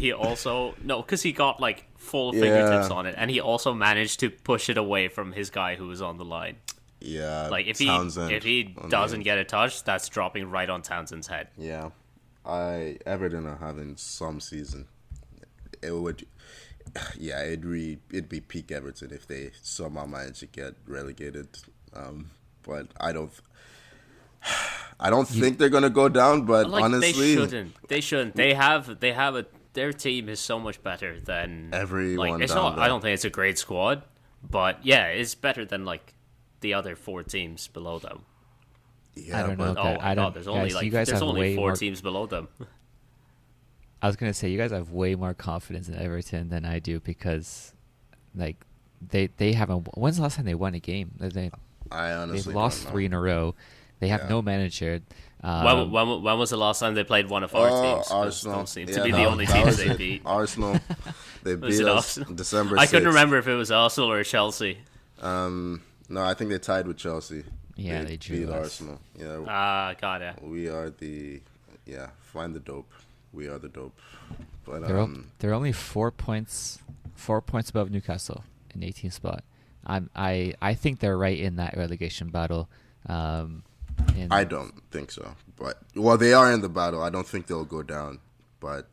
no, because he got full fingertips on it, and he also managed to push it away from his guy who was on the line. Yeah, if he doesn't get a touch, that's dropping right on Townsend's head. Yeah. Everton are having some season. It'd be peak Everton if they somehow manage to get relegated. But I don't think they're gonna go down. But honestly, they shouldn't. Their team is so much better than everyone. I don't think it's a great squad, but yeah, it's better than the other 4 teams below them. Yeah, I don't know. There's only 4 teams below them. I was gonna say you guys have way more confidence in Everton than I do because, they haven't. When's the last time they won a game? I honestly they've lost 3 in a row. They have no manager. When was the last time they played one of our teams? Arsenal. Don't seem to be the only teams they beat. Arsenal. They beat us December 6th. I couldn't remember if it was Arsenal or Chelsea. No, I think they tied with Chelsea. Yeah, they drew beat us. Arsenal. Yeah. God, yeah. We are find the dope. We are the dope. But they're only 4 points above Newcastle in 18th spot. I think they're right in that relegation battle. I don't think so. But they are in the battle. I don't think they'll go down. But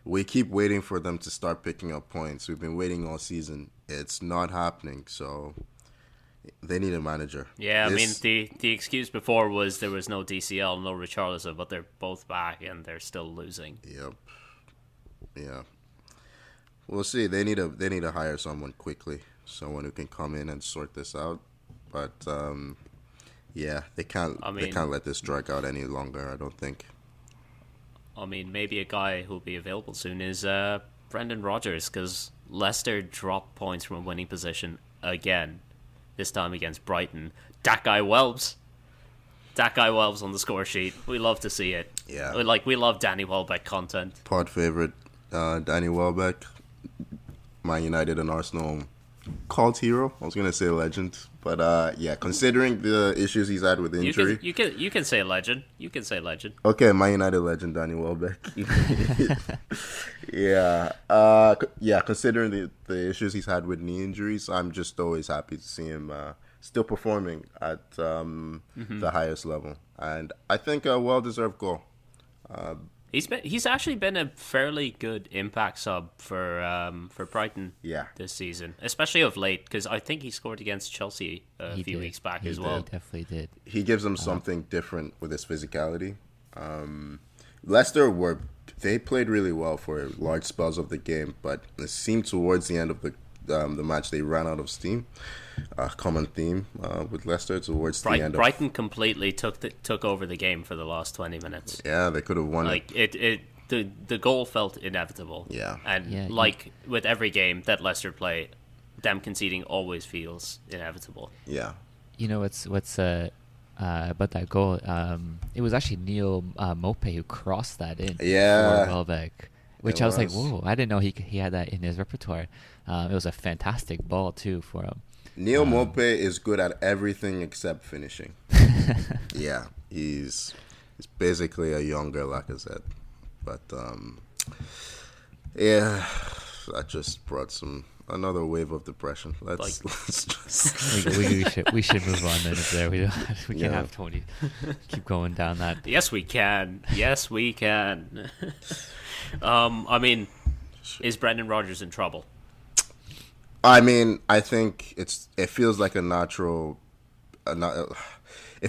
we keep waiting for them to start picking up points. We've been waiting all season. It's not happening. So they need a manager. Yeah, I mean, the excuse before was there was no DCL, no Richarlison, but they're both back and they're still losing. Yep. Yeah. We'll see. They need to hire someone quickly, someone who can come in and sort this out. But they can't let this drag out any longer, I don't think. I mean, maybe a guy who'll be available soon is Brendan Rodgers, because Leicester dropped points from a winning position again. This time against Brighton. That guy Welbs on the score sheet. We love to see it. Yeah. We love Danny Welbeck content. Pod favorite, Danny Welbeck. Man United and Arsenal cult hero. I was going to say legend. But considering the issues he's had with injury. You can say legend. You can say legend. Okay, Man United legend, Danny Welbeck. Considering the issues he's had with knee injuries, I'm just always happy to see him still performing at the highest level. And I think a well-deserved goal. He's actually been a fairly good impact sub for Brighton this season, especially of late, because I think he scored against Chelsea a few weeks back as well. He definitely did. He gives them something different with his physicality. Leicester they played really well for large spells of the game, but it seemed towards the end of the match they ran out of steam. Common theme with Leicester towards the end. Brighton completely took over the game for the last 20 minutes. Yeah, they could have won it. The goal felt inevitable. Yeah, and with every game that Leicester play, them conceding always feels inevitable. Yeah. You know what's about that goal? It was actually Neil Mope who crossed that in. Yeah. For Welbeck. which I was like, whoa, I didn't know he had that in his repertoire. It was a fantastic ball too for him. Neil Mope is good at everything except finishing. Yeah, he's basically a younger Lacazette, but yeah, that just brought another wave of depression. Let's just we should move on then. If there we can't have Tony keep going down that. Yes, we can. Yes, we can. I mean, is Brendan Rodgers in trouble? I mean, I think it feels like it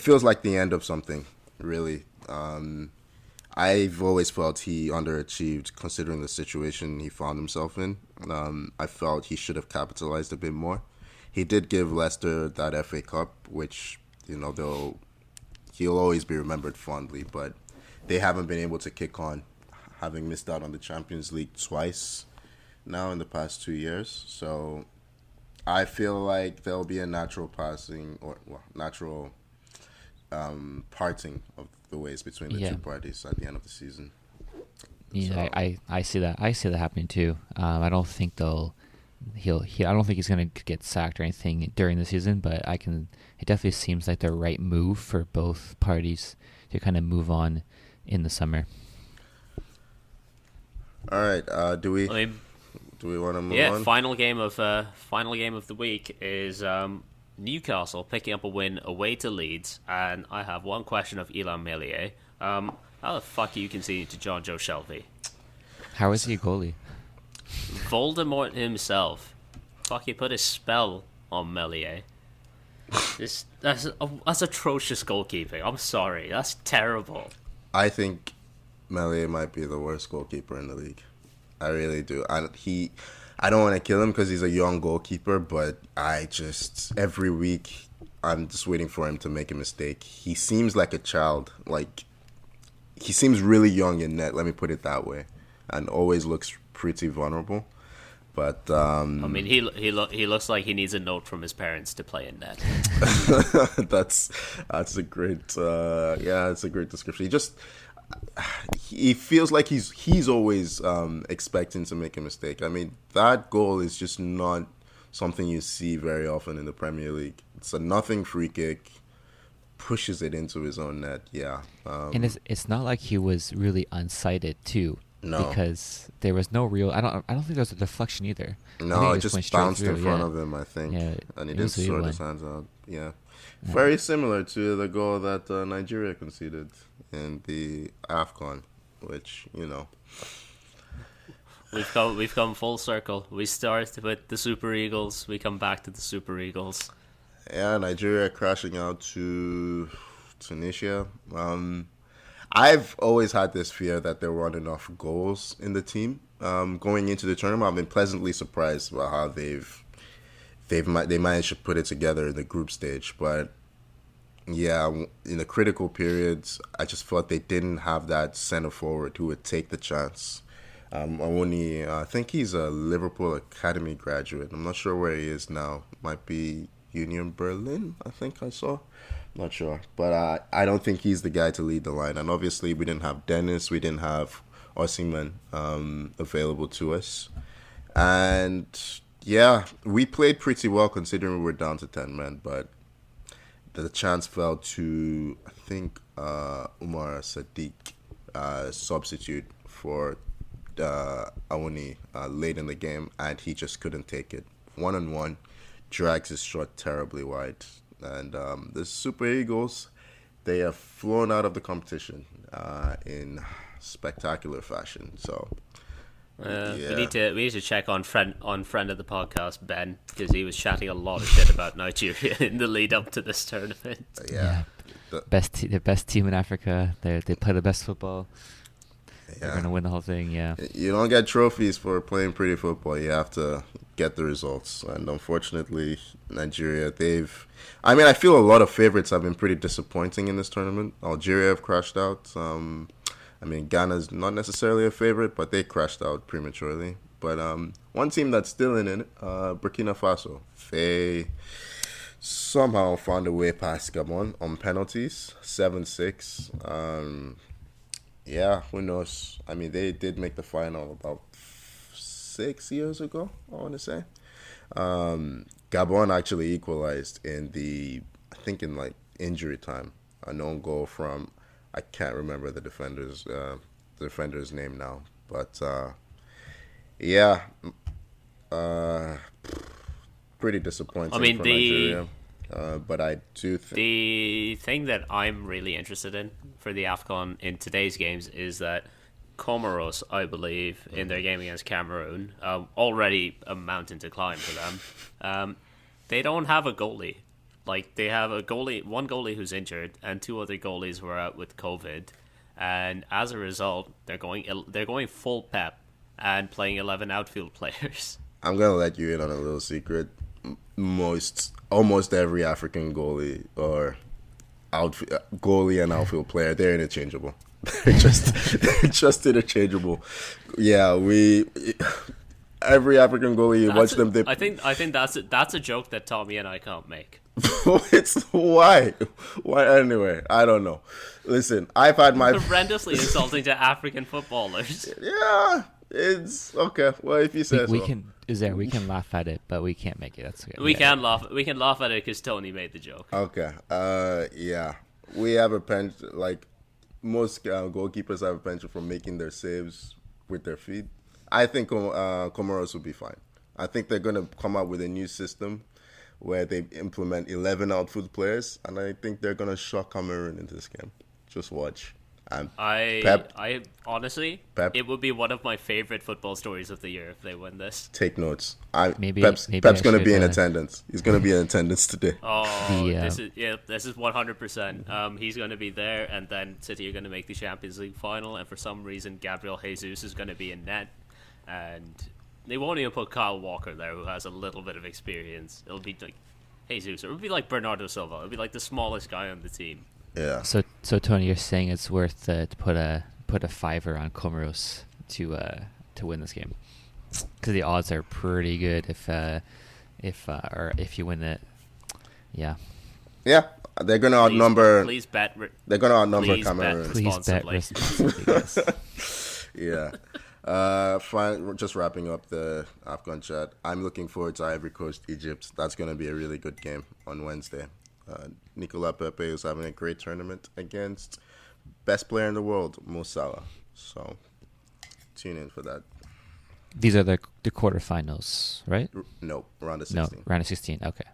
feels like the end of something, really. I've always felt he underachieved considering the situation he found himself in. I felt he should have capitalized a bit more. He did give Leicester that FA Cup, which, he'll always be remembered fondly, but they haven't been able to kick on, having missed out on the Champions League twice now in the past 2 years. So I feel like there'll be a natural parting of the ways between the two parties at the end of the season. Yeah, so. I see that. I see that happening too. I don't think I don't think he's going to get sacked or anything during the season, but it definitely seems like the right move for both parties to kind of move on in the summer. All right. Do we want to move on? Yeah. Final game of the week is Newcastle picking up a win away to Leeds, and I have one question of Ilan Meslier. How the fuck are you conceding to John Joe Shelby? How is he a goalie? Voldemort himself. Fuck, he put a spell on Meslier. That's atrocious goalkeeping. I'm sorry, that's terrible. I think Meslier might be the worst goalkeeper in the league. I really do. I don't want to kill him because he's a young goalkeeper, but every week I'm just waiting for him to make a mistake. He seems like a child. Like, he seems really young in net, let me put it that way, and always looks pretty vulnerable. But I mean, he looks like he needs a note from his parents to play in net. that's a great it's a great description. He feels like he's always expecting to make a mistake. I mean, that goal is just not something you see very often in the Premier League. It's a nothing free kick, pushes it into his own net. Yeah, and it's not like he was really unsighted too. No, because there was no real. I don't think there was a deflection either. No, it just bounced in front of him, I think. Yeah, and he didn't sort his hands out. Yeah. Very similar to the goal that Nigeria conceded in the AFCON, which, We've come full circle. We start with the Super Eagles. We come back to the Super Eagles. Yeah, Nigeria crashing out to Tunisia. I've always had this fear that there weren't enough goals in the team. Going into the tournament, I've been pleasantly surprised about how they managed to put it together in the group stage. But yeah, in the critical periods, I just felt they didn't have that center forward who would take the chance. Awoni, I think he's a Liverpool Academy graduate. I'm not sure where he is now. Might be Union Berlin, I think I saw. Not sure. But I don't think he's the guy to lead the line. And obviously, we didn't have Dennis. We didn't have Osimhen available to us. And yeah, we played pretty well considering we were down to 10 men. But the chance fell to, I think, Umar Sadiq, substitute for Awoni late in the game. And he just couldn't take it. 1-on-1, drags his shot terribly wide. And the Super Eagles, they have flown out of the competition in spectacular fashion. So we need to check on friend of the podcast, Ben, because he was chatting a lot of shit about Nigeria in the lead up to this tournament. The best team in Africa. They play the best football. They're going to win the whole thing, yeah. You don't get trophies for playing pretty football. You have to get the results. And unfortunately, Nigeria, I feel a lot of favorites have been pretty disappointing in this tournament. Algeria have crashed out. Ghana's not necessarily a favorite, but they crashed out prematurely. But one team that's still in it, Burkina Faso, they somehow found a way past Gabon on penalties, 7-6. Yeah, who knows? I mean, they did make the final about 6 years ago, I want to say. Gabon actually equalized in I think in like injury time, a known goal from, I can't remember the defender's name now, but yeah, uh, pretty I disappointing mean, for Nigeria. But I do think, the thing that I'm really interested in for the AFCON in today's games is that Comoros, I believe, in their game against Cameroon, already a mountain to climb for them. They don't have a goalie. Like, they have one goalie who's injured, and two other goalies were out with COVID, and as a result, they're going full pep and playing 11 outfield players. I'm gonna let you in on a little secret. Almost every African goalie and outfield player, they're interchangeable. they're just interchangeable. Yeah, every African goalie you watch them. I think that's a joke that Tommy and I can't make. It's why anyway. I don't know. Listen, I've had my horrendously insulting to African footballers. Yeah, it's okay. Well, if you say we so. we can laugh at it, but we can't make it. That's okay. We can laugh at it because Tony made the joke. Okay. Yeah, we have a penchant. Like most goalkeepers have a penchant for making their saves with their feet. I think Comoros will be fine. I think they're gonna come out with a new system where they implement 11 outfield players, and I think they're gonna shock Cameroon in this game. Just watch. And I honestly, Pep, it would be one of my favorite football stories of the year if they win this. Take notes. Maybe Pep's going to be in attendance. He's going to be in attendance today. Oh, this is 100%. He's going to be there, and then City are going to make the Champions League final, and for some reason, Gabriel Jesus is going to be in net, and they won't even put Kyle Walker there, who has a little bit of experience. It'll be like Jesus, or it'll be like Bernardo Silva. It'll be like the smallest guy on the team. Yeah. So Tony, you're saying it's worth to put a fiver on Comoros to win this game, because the odds are pretty good if you win it. Yeah. Yeah, they're gonna outnumber. Please bet. They're gonna outnumber Cameroon. Please bet responsibly. Yeah. Fine. Just wrapping up the AFCON chat. I'm looking forward to Ivory Coast, Egypt. That's gonna be a really good game on Wednesday. Nicolas Pepe is having a great tournament against best player in the world, Mo Salah. So tune in for that. These are the quarterfinals, right? No, round of 16. No, round of 16. Okay.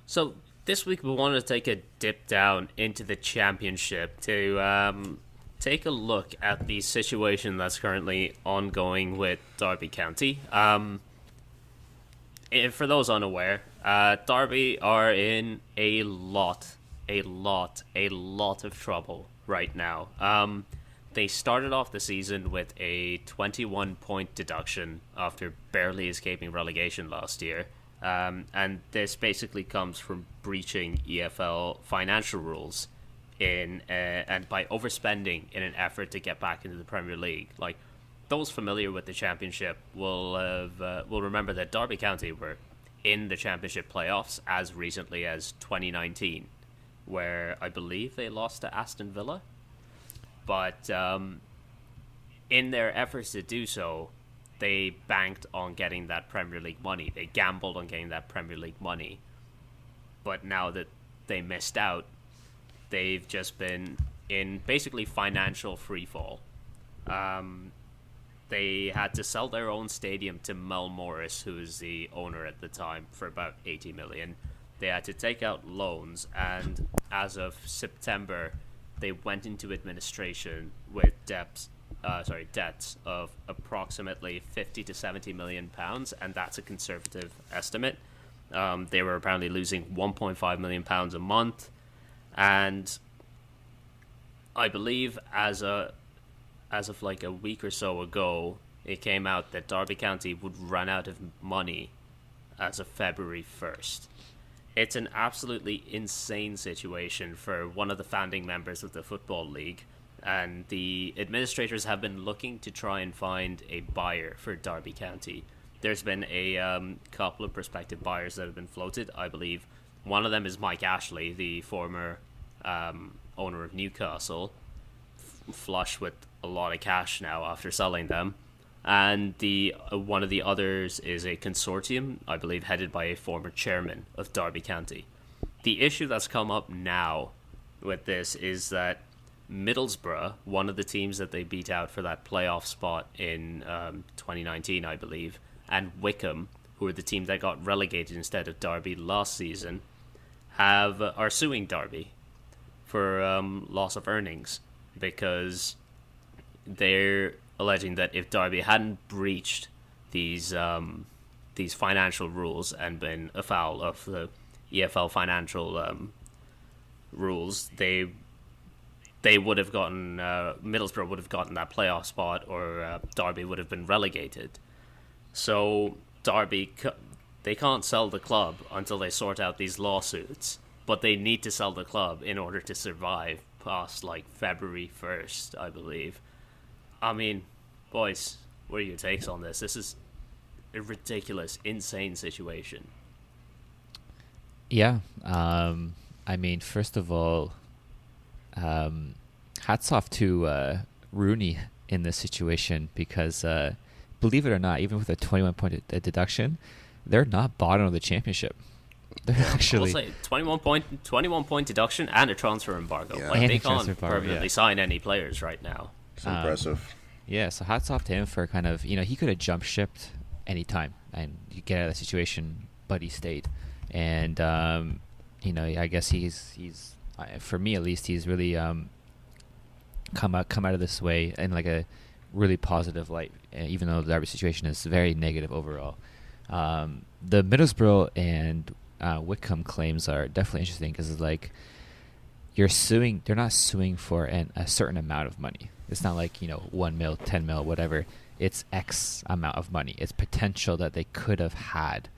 So this week we wanted to take a dip down into the championship to take a look at the situation that's currently ongoing with Derby County. For those unaware, Derby are in a lot of trouble right now. They started off the season with a 21-point deduction after barely escaping relegation last year. And this basically comes from breaching EFL financial rules and by overspending in an effort to get back into the Premier League. Like, those familiar with the Championship will remember that Derby County were in the Championship playoffs as recently as 2019, where I believe they lost to Aston Villa. But in their efforts to do so, they banked on getting that Premier League money. They gambled on getting that Premier League money. But now that they missed out, they've just been in basically financial freefall. They had to sell their own stadium to Mel Morris, who was the owner at the time, for about 80 million. They had to take out loans, and as of September, they went into administration with debts of approximately 50 to 70 million pounds, and that's a conservative estimate. They were apparently losing 1.5 million pounds a month, and I believe as of like a week or so ago, it came out that Derby County would run out of money as of February 1st. It's an absolutely insane situation for one of the founding members of the Football League, and the administrators have been looking to try and find a buyer for Derby County. There's been a couple of prospective buyers that have been floated. I believe one of them is Mike Ashley, the former owner of Newcastle, flush with a lot of cash now after selling them. And the one of the others is a consortium, I believe, headed by a former chairman of Derby County. The issue that's come up now with this is that Middlesbrough, one of the teams that they beat out for that playoff spot in 2019, I believe, and Wycombe, who are the team that got relegated instead of Derby last season, are suing Derby for loss of earnings, because they're alleging that if Derby hadn't breached these financial rules and been afoul of the EFL financial rules, they would have gotten Middlesbrough would have gotten that playoff spot, or Derby would have been relegated. So Derby, they can't sell the club until they sort out these lawsuits, but they need to sell the club in order to survive past like February 1st, I believe. I mean, boys, what are your takes on this? This is a ridiculous, insane situation. Yeah. I mean, first of all, hats off to Rooney in this situation, because believe it or not, even with a 21-point deduction, they're not bottom of the championship. They're actually 21 point deduction and a transfer embargo. Yeah. Like, And they a transfer can't embargo, permanently sign any players right now. It's impressive. Yeah, so hats off to him for kind of, he could have jump shipped anytime and you get out of that situation, but he stayed. And, I guess he's for me at least, he's really come out of this way in like a really positive light, even though the Derby situation is very negative overall. The Middlesbrough and Wycombe claims are definitely interesting, because it's like they're not suing for a certain amount of money. It's not like 1 mil, 10 mil, whatever. It's X amount of money. It's potential that they could have had,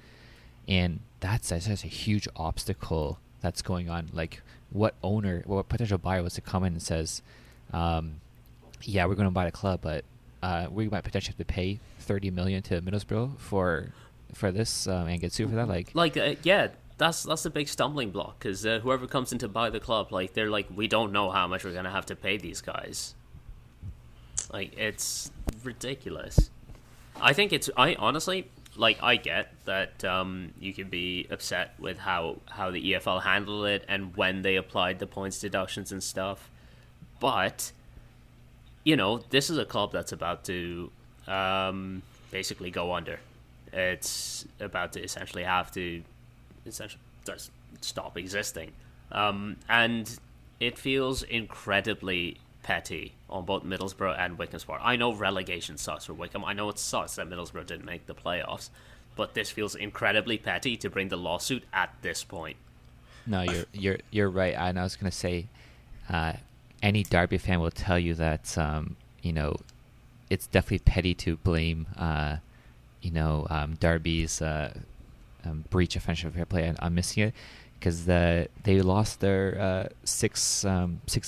and that's a huge obstacle that's going on. Like, what potential buyer was to come in and says, yeah, we're going to buy the club, but we might potentially have to pay 30 million to Middlesbrough for this and get sued for that. Yeah, that's the big stumbling block, because whoever comes in to buy the club, like, they're like, we don't know how much we're going to have to pay these guys. Like, it's ridiculous. I honestly, like, I get that you can be upset with how the EFL handled it and when they applied the points deductions and stuff, but this is a club that's about to basically go under. It's about to essentially just stop existing, and it feels incredibly petty on both Middlesbrough and Wycombe's part. I know relegation sucks for Wycombe. I know it sucks that Middlesbrough didn't make the playoffs, but this feels incredibly petty to bring the lawsuit at this point. No, you're right. And I was going to say, any Derby fan will tell you that it's definitely petty to blame Derby's breach of financial fair play on missing it, because they lost their six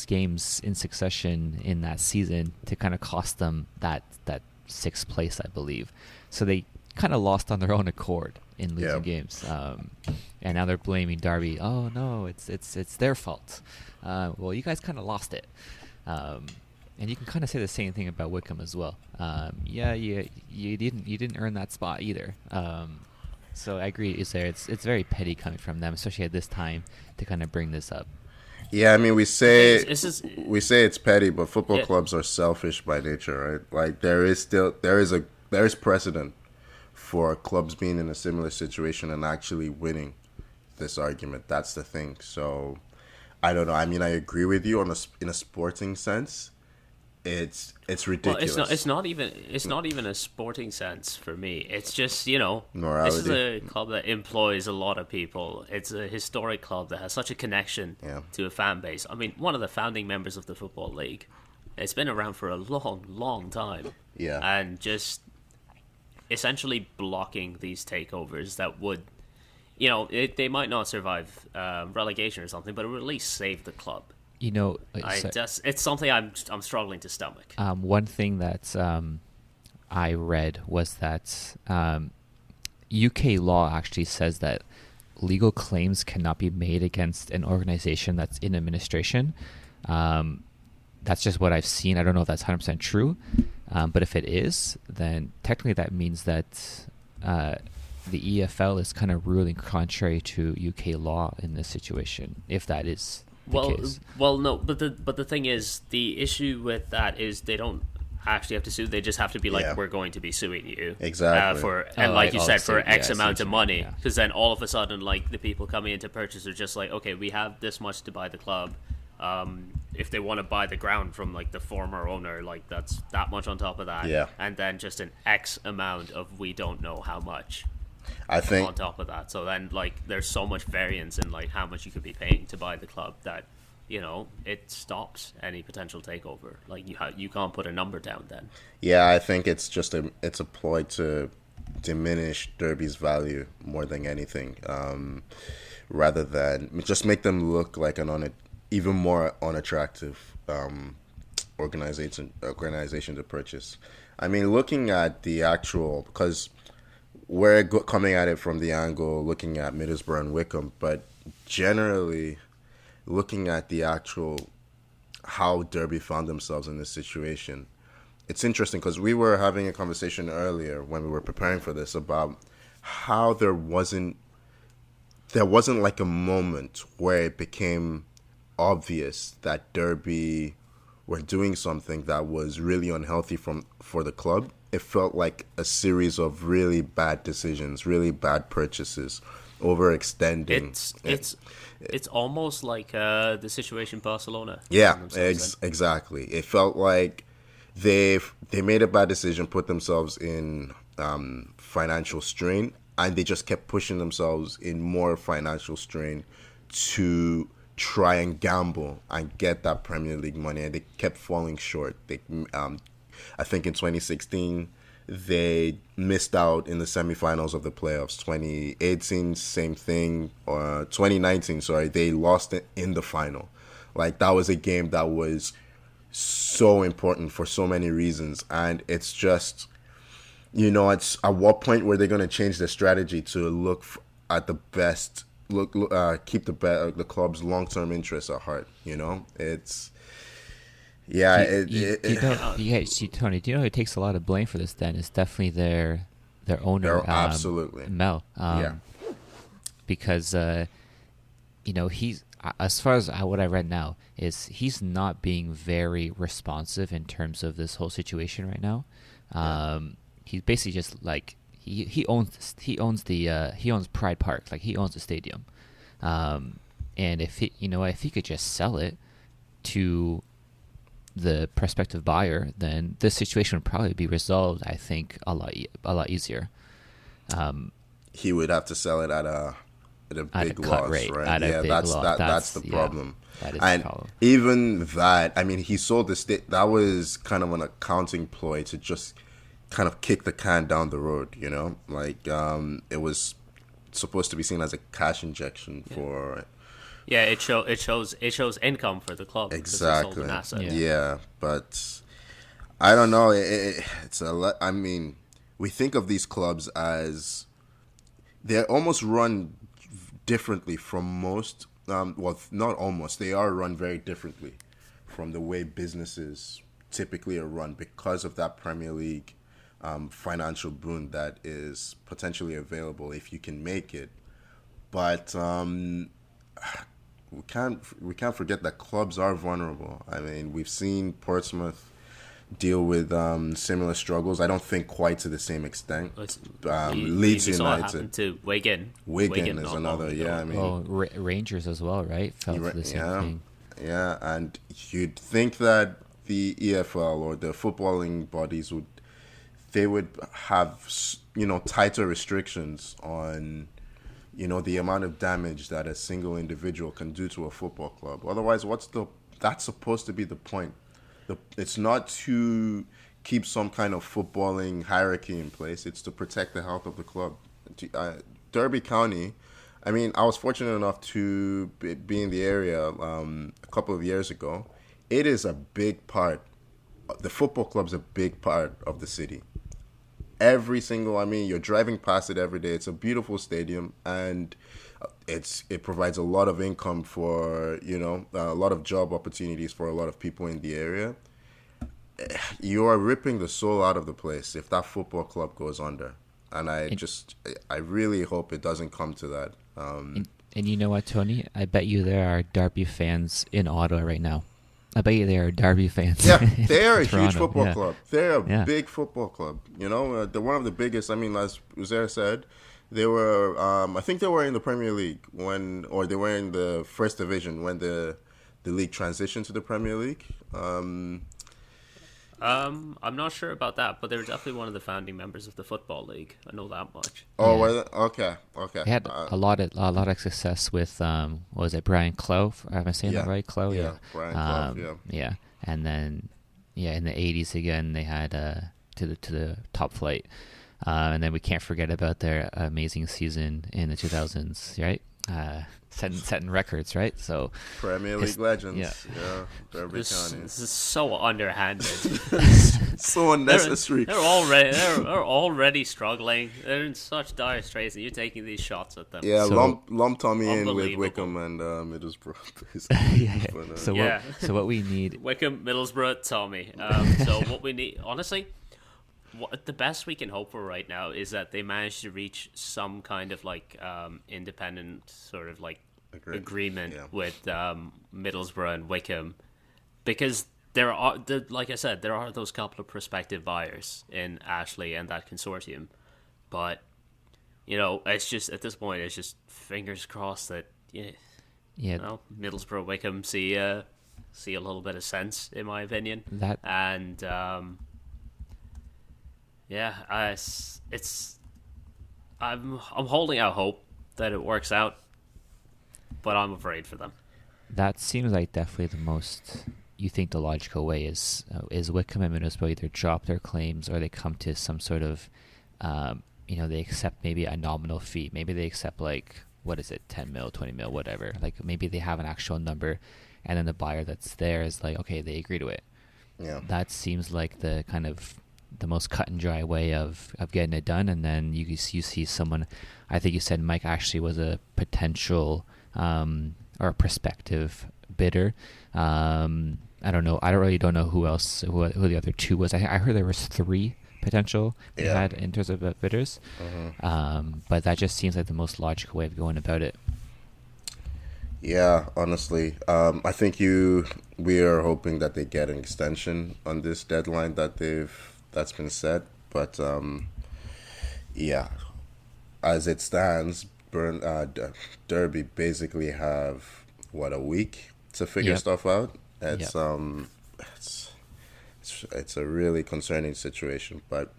games in succession in that season to kind of cost them that sixth place, I believe. So they kind of lost on their own accord in losing games, and now they're blaming Derby. Oh no, it's their fault. Well, you guys kind of lost it, and you can kind of say the same thing about Wycombe as well. You didn't earn that spot either. So I agree. It's very petty coming from them, especially at this time, to kind of bring this up. Yeah, I mean, we say it's petty, but football clubs are selfish by nature, right? Like, there is precedent for clubs being in a similar situation and actually winning this argument. That's the thing. So I don't know. I mean, I agree with you in a sporting sense. It's ridiculous. Well, it's not even a sporting sense for me. It's just, morality. This is a club that employs a lot of people. It's a historic club that has such a connection to a fan base. I mean, one of the founding members of the Football League. It's been around for a long, long time. Yeah. And just essentially blocking these takeovers that would, they might not survive relegation or something, but it would at least save the club. It's something I'm struggling to stomach. One thing that I read was that UK law actually says that legal claims cannot be made against an organization that's in administration that's just what I've seen. I don't know if that's 100% true, but if it is, then technically that means that the EFL is kind of ruling contrary to UK law in this situation, if that is the case. Well, no, but the thing is, the issue with that is they don't actually have to sue. They just have to be like, we're going to be suing you exactly like you said, for X amount of money, yeah. because then all of a sudden, like, the people coming in to purchase are just like, okay, we have this much to buy the club. If they want to buy the ground from like the former owner, like that's that much on top of that, and then just an X amount of we don't know how much, I think, on top of that. So then, like, there's so much variance in like how much you could be paying to buy the club that, you know, it stops any potential takeover. Like, you can't put a number down then. Yeah, I think it's just it's a ploy to diminish Derby's value more than anything, rather than just make them look like an even more unattractive organization to purchase. I mean, looking at the actual, because we're coming at it from the angle looking at Middlesbrough and Wickham, but generally looking at the actual how Derby found themselves in this situation, it's interesting because we were having a conversation earlier when we were preparing for this about how there wasn't like a moment where it became obvious that Derby were doing something that was really unhealthy for the club. It felt like a series of really bad decisions, really bad purchases, overextending. It's almost like the situation Barcelona. Yeah, exactly. It felt like they made a bad decision, put themselves in financial strain, and they just kept pushing themselves in more financial strain to try and gamble and get that Premier League money, and they kept falling short. I think in 2016 they missed out in the semifinals of the playoffs. 2018, same thing. Or 2019, sorry, they lost it in the final. Like, that was a game that was so important for so many reasons, and it's just, you know, it's at what point were they going to change their strategy to look at the best, keep the club's long-term interests at heart? You know, it's Tony, do you know who takes a lot of blame for this? Then it's definitely their owner, absolutely, Mel. Because you know, he's, as far as what I read now, is he's not being very responsive in terms of this whole situation right now. He's basically just like he owns Pride Park, like he owns the stadium, and if he could just sell it to the prospective buyer, then this situation would probably be resolved, I think, a lot easier. He would have to sell it at a big cut loss, rate, right? That's the problem. That is and the problem. Even that, I mean, he sold the state. That was kind of an accounting ploy to just kind of kick the can down the road, you know? Like, it was supposed to be seen as a cash injection for... Yeah, it shows income for the club. Exactly. Yeah, but I don't know. It's a lot. I mean, we think of these clubs as they're almost run differently from most. Well, not almost. They are run very differently from the way businesses typically are run because of that Premier League financial boon that is potentially available if you can make it. But we can't forget that clubs are vulnerable. I mean, we've seen Portsmouth deal with similar struggles. I don't think quite to the same extent. Leeds United. Saw it happen to Wigan. Wigan is another. Yeah, I mean, Rangers as well, right? Fell to the same thing. Yeah, and you'd think that the EFL or the footballing bodies would have, you know, tighter restrictions on, you know, the amount of damage that a single individual can do to a football club. Otherwise, that's supposed to be the point. It's not to keep some kind of footballing hierarchy in place. It's to protect the health of the club. Derby County, I mean, I was fortunate enough to be in the area a couple of years ago. It is a big part. The football club's a big part of the city. every single. I mean, you're driving past it every day. It's a beautiful stadium, and it provides a lot of income for a lot of job opportunities for a lot of people in the area. You are ripping the soul out of the place if that football club goes under, and I really hope it doesn't come to that. And you know what, Tony? I bet you there are Derby fans in Ottawa right now. I bet you there are Derby fans. Yeah, they are a Toronto. huge football club. They're a Yeah. big football club. They're one of the biggest. I mean, as Uzair said, they were. I think they were in the Premier League or they were in the first division when the league transitioned to the Premier League. I'm not sure about that, but they were definitely one of the founding members of the Football League. I know that much. Oh, Yeah. were they? Okay. They had a lot of success with what was it, Brian Clough? Am I saying that right? Clough, Yeah, Brian Clough, yeah. And then in the 80s again they had to the top flight, and then we can't forget about their amazing season in the 2000s, right? Setting records, right? So Premier League legends. Yeah. Derby County. This is so underhanded. So unnecessary. They're already struggling. They're in such dire straits, and you're taking these shots at them. Yeah, So- lump Tommy in with Unbelievable. Wickham and Middlesbrough. yeah. But, So what we need, Wickham, Middlesbrough, Tommy. So what we need, honestly, the best we can hope for right now is that they manage to reach some kind of independent sort of agreement with Middlesbrough and Wickham, because like I said, there are those couple of prospective buyers in Ashley and that consortium, but it's just at this point it's just fingers crossed that Middlesbrough, Wickham see a little bit of sense, in my opinion. That And I'm holding out hope that it works out, but I'm afraid for them. that seems like definitely the most. You think the logical way is Wickham and Middlesbrough either drop their claims or they come to some sort of, they accept maybe a nominal fee. Maybe they accept 10 mil, 20 mil, whatever. Maybe they have an actual number, and then the buyer that's there is okay, they agree to it. Yeah. That seems like the kind of the most cut and dry way of getting it done. And then you see someone, I think you said Mike Ashley was a potential or a prospective bidder. I don't know. I don't know who else, who the other two was. I heard there was 3 potential they had in terms of bidders. But that just seems like the most logical way of going about it. Yeah, honestly, I think we are hoping that they get an extension on this deadline that's been set. But as it stands, Derby basically have a week to figure stuff out. It's it's a really concerning situation, but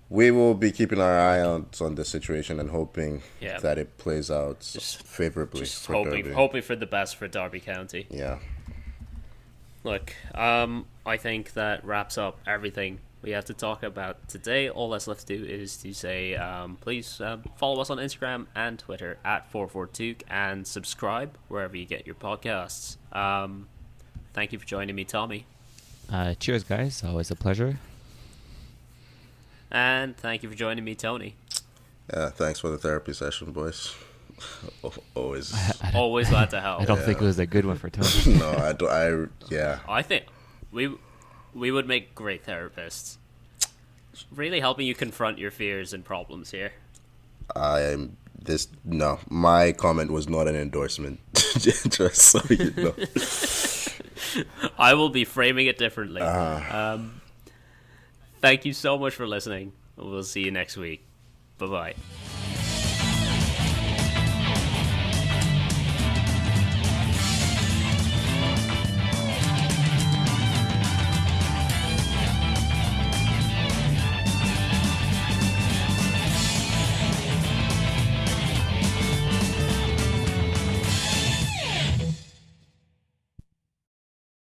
we will be keeping our eye out on the situation and hoping that it plays out favorably for Derby. Hoping for the best for Derby County. Yeah. Look, I think that wraps up everything we have to talk about today. All that's left to do is to say, please follow us on Instagram and Twitter at 442 and subscribe wherever you get your podcasts. Thank you for joining me, Tommy. Cheers, guys. Always a pleasure. And thank you for joining me, Tony. Yeah, thanks for the therapy session, boys. Always. Always glad to help. I don't think it was a good one for Tony. No, I don't. I think we would make great therapists. Really helping you confront your fears and problems here. My comment was not an endorsement. Just so you know. I will be framing it differently. Thank you so much for listening. We'll see you next week. Bye-bye.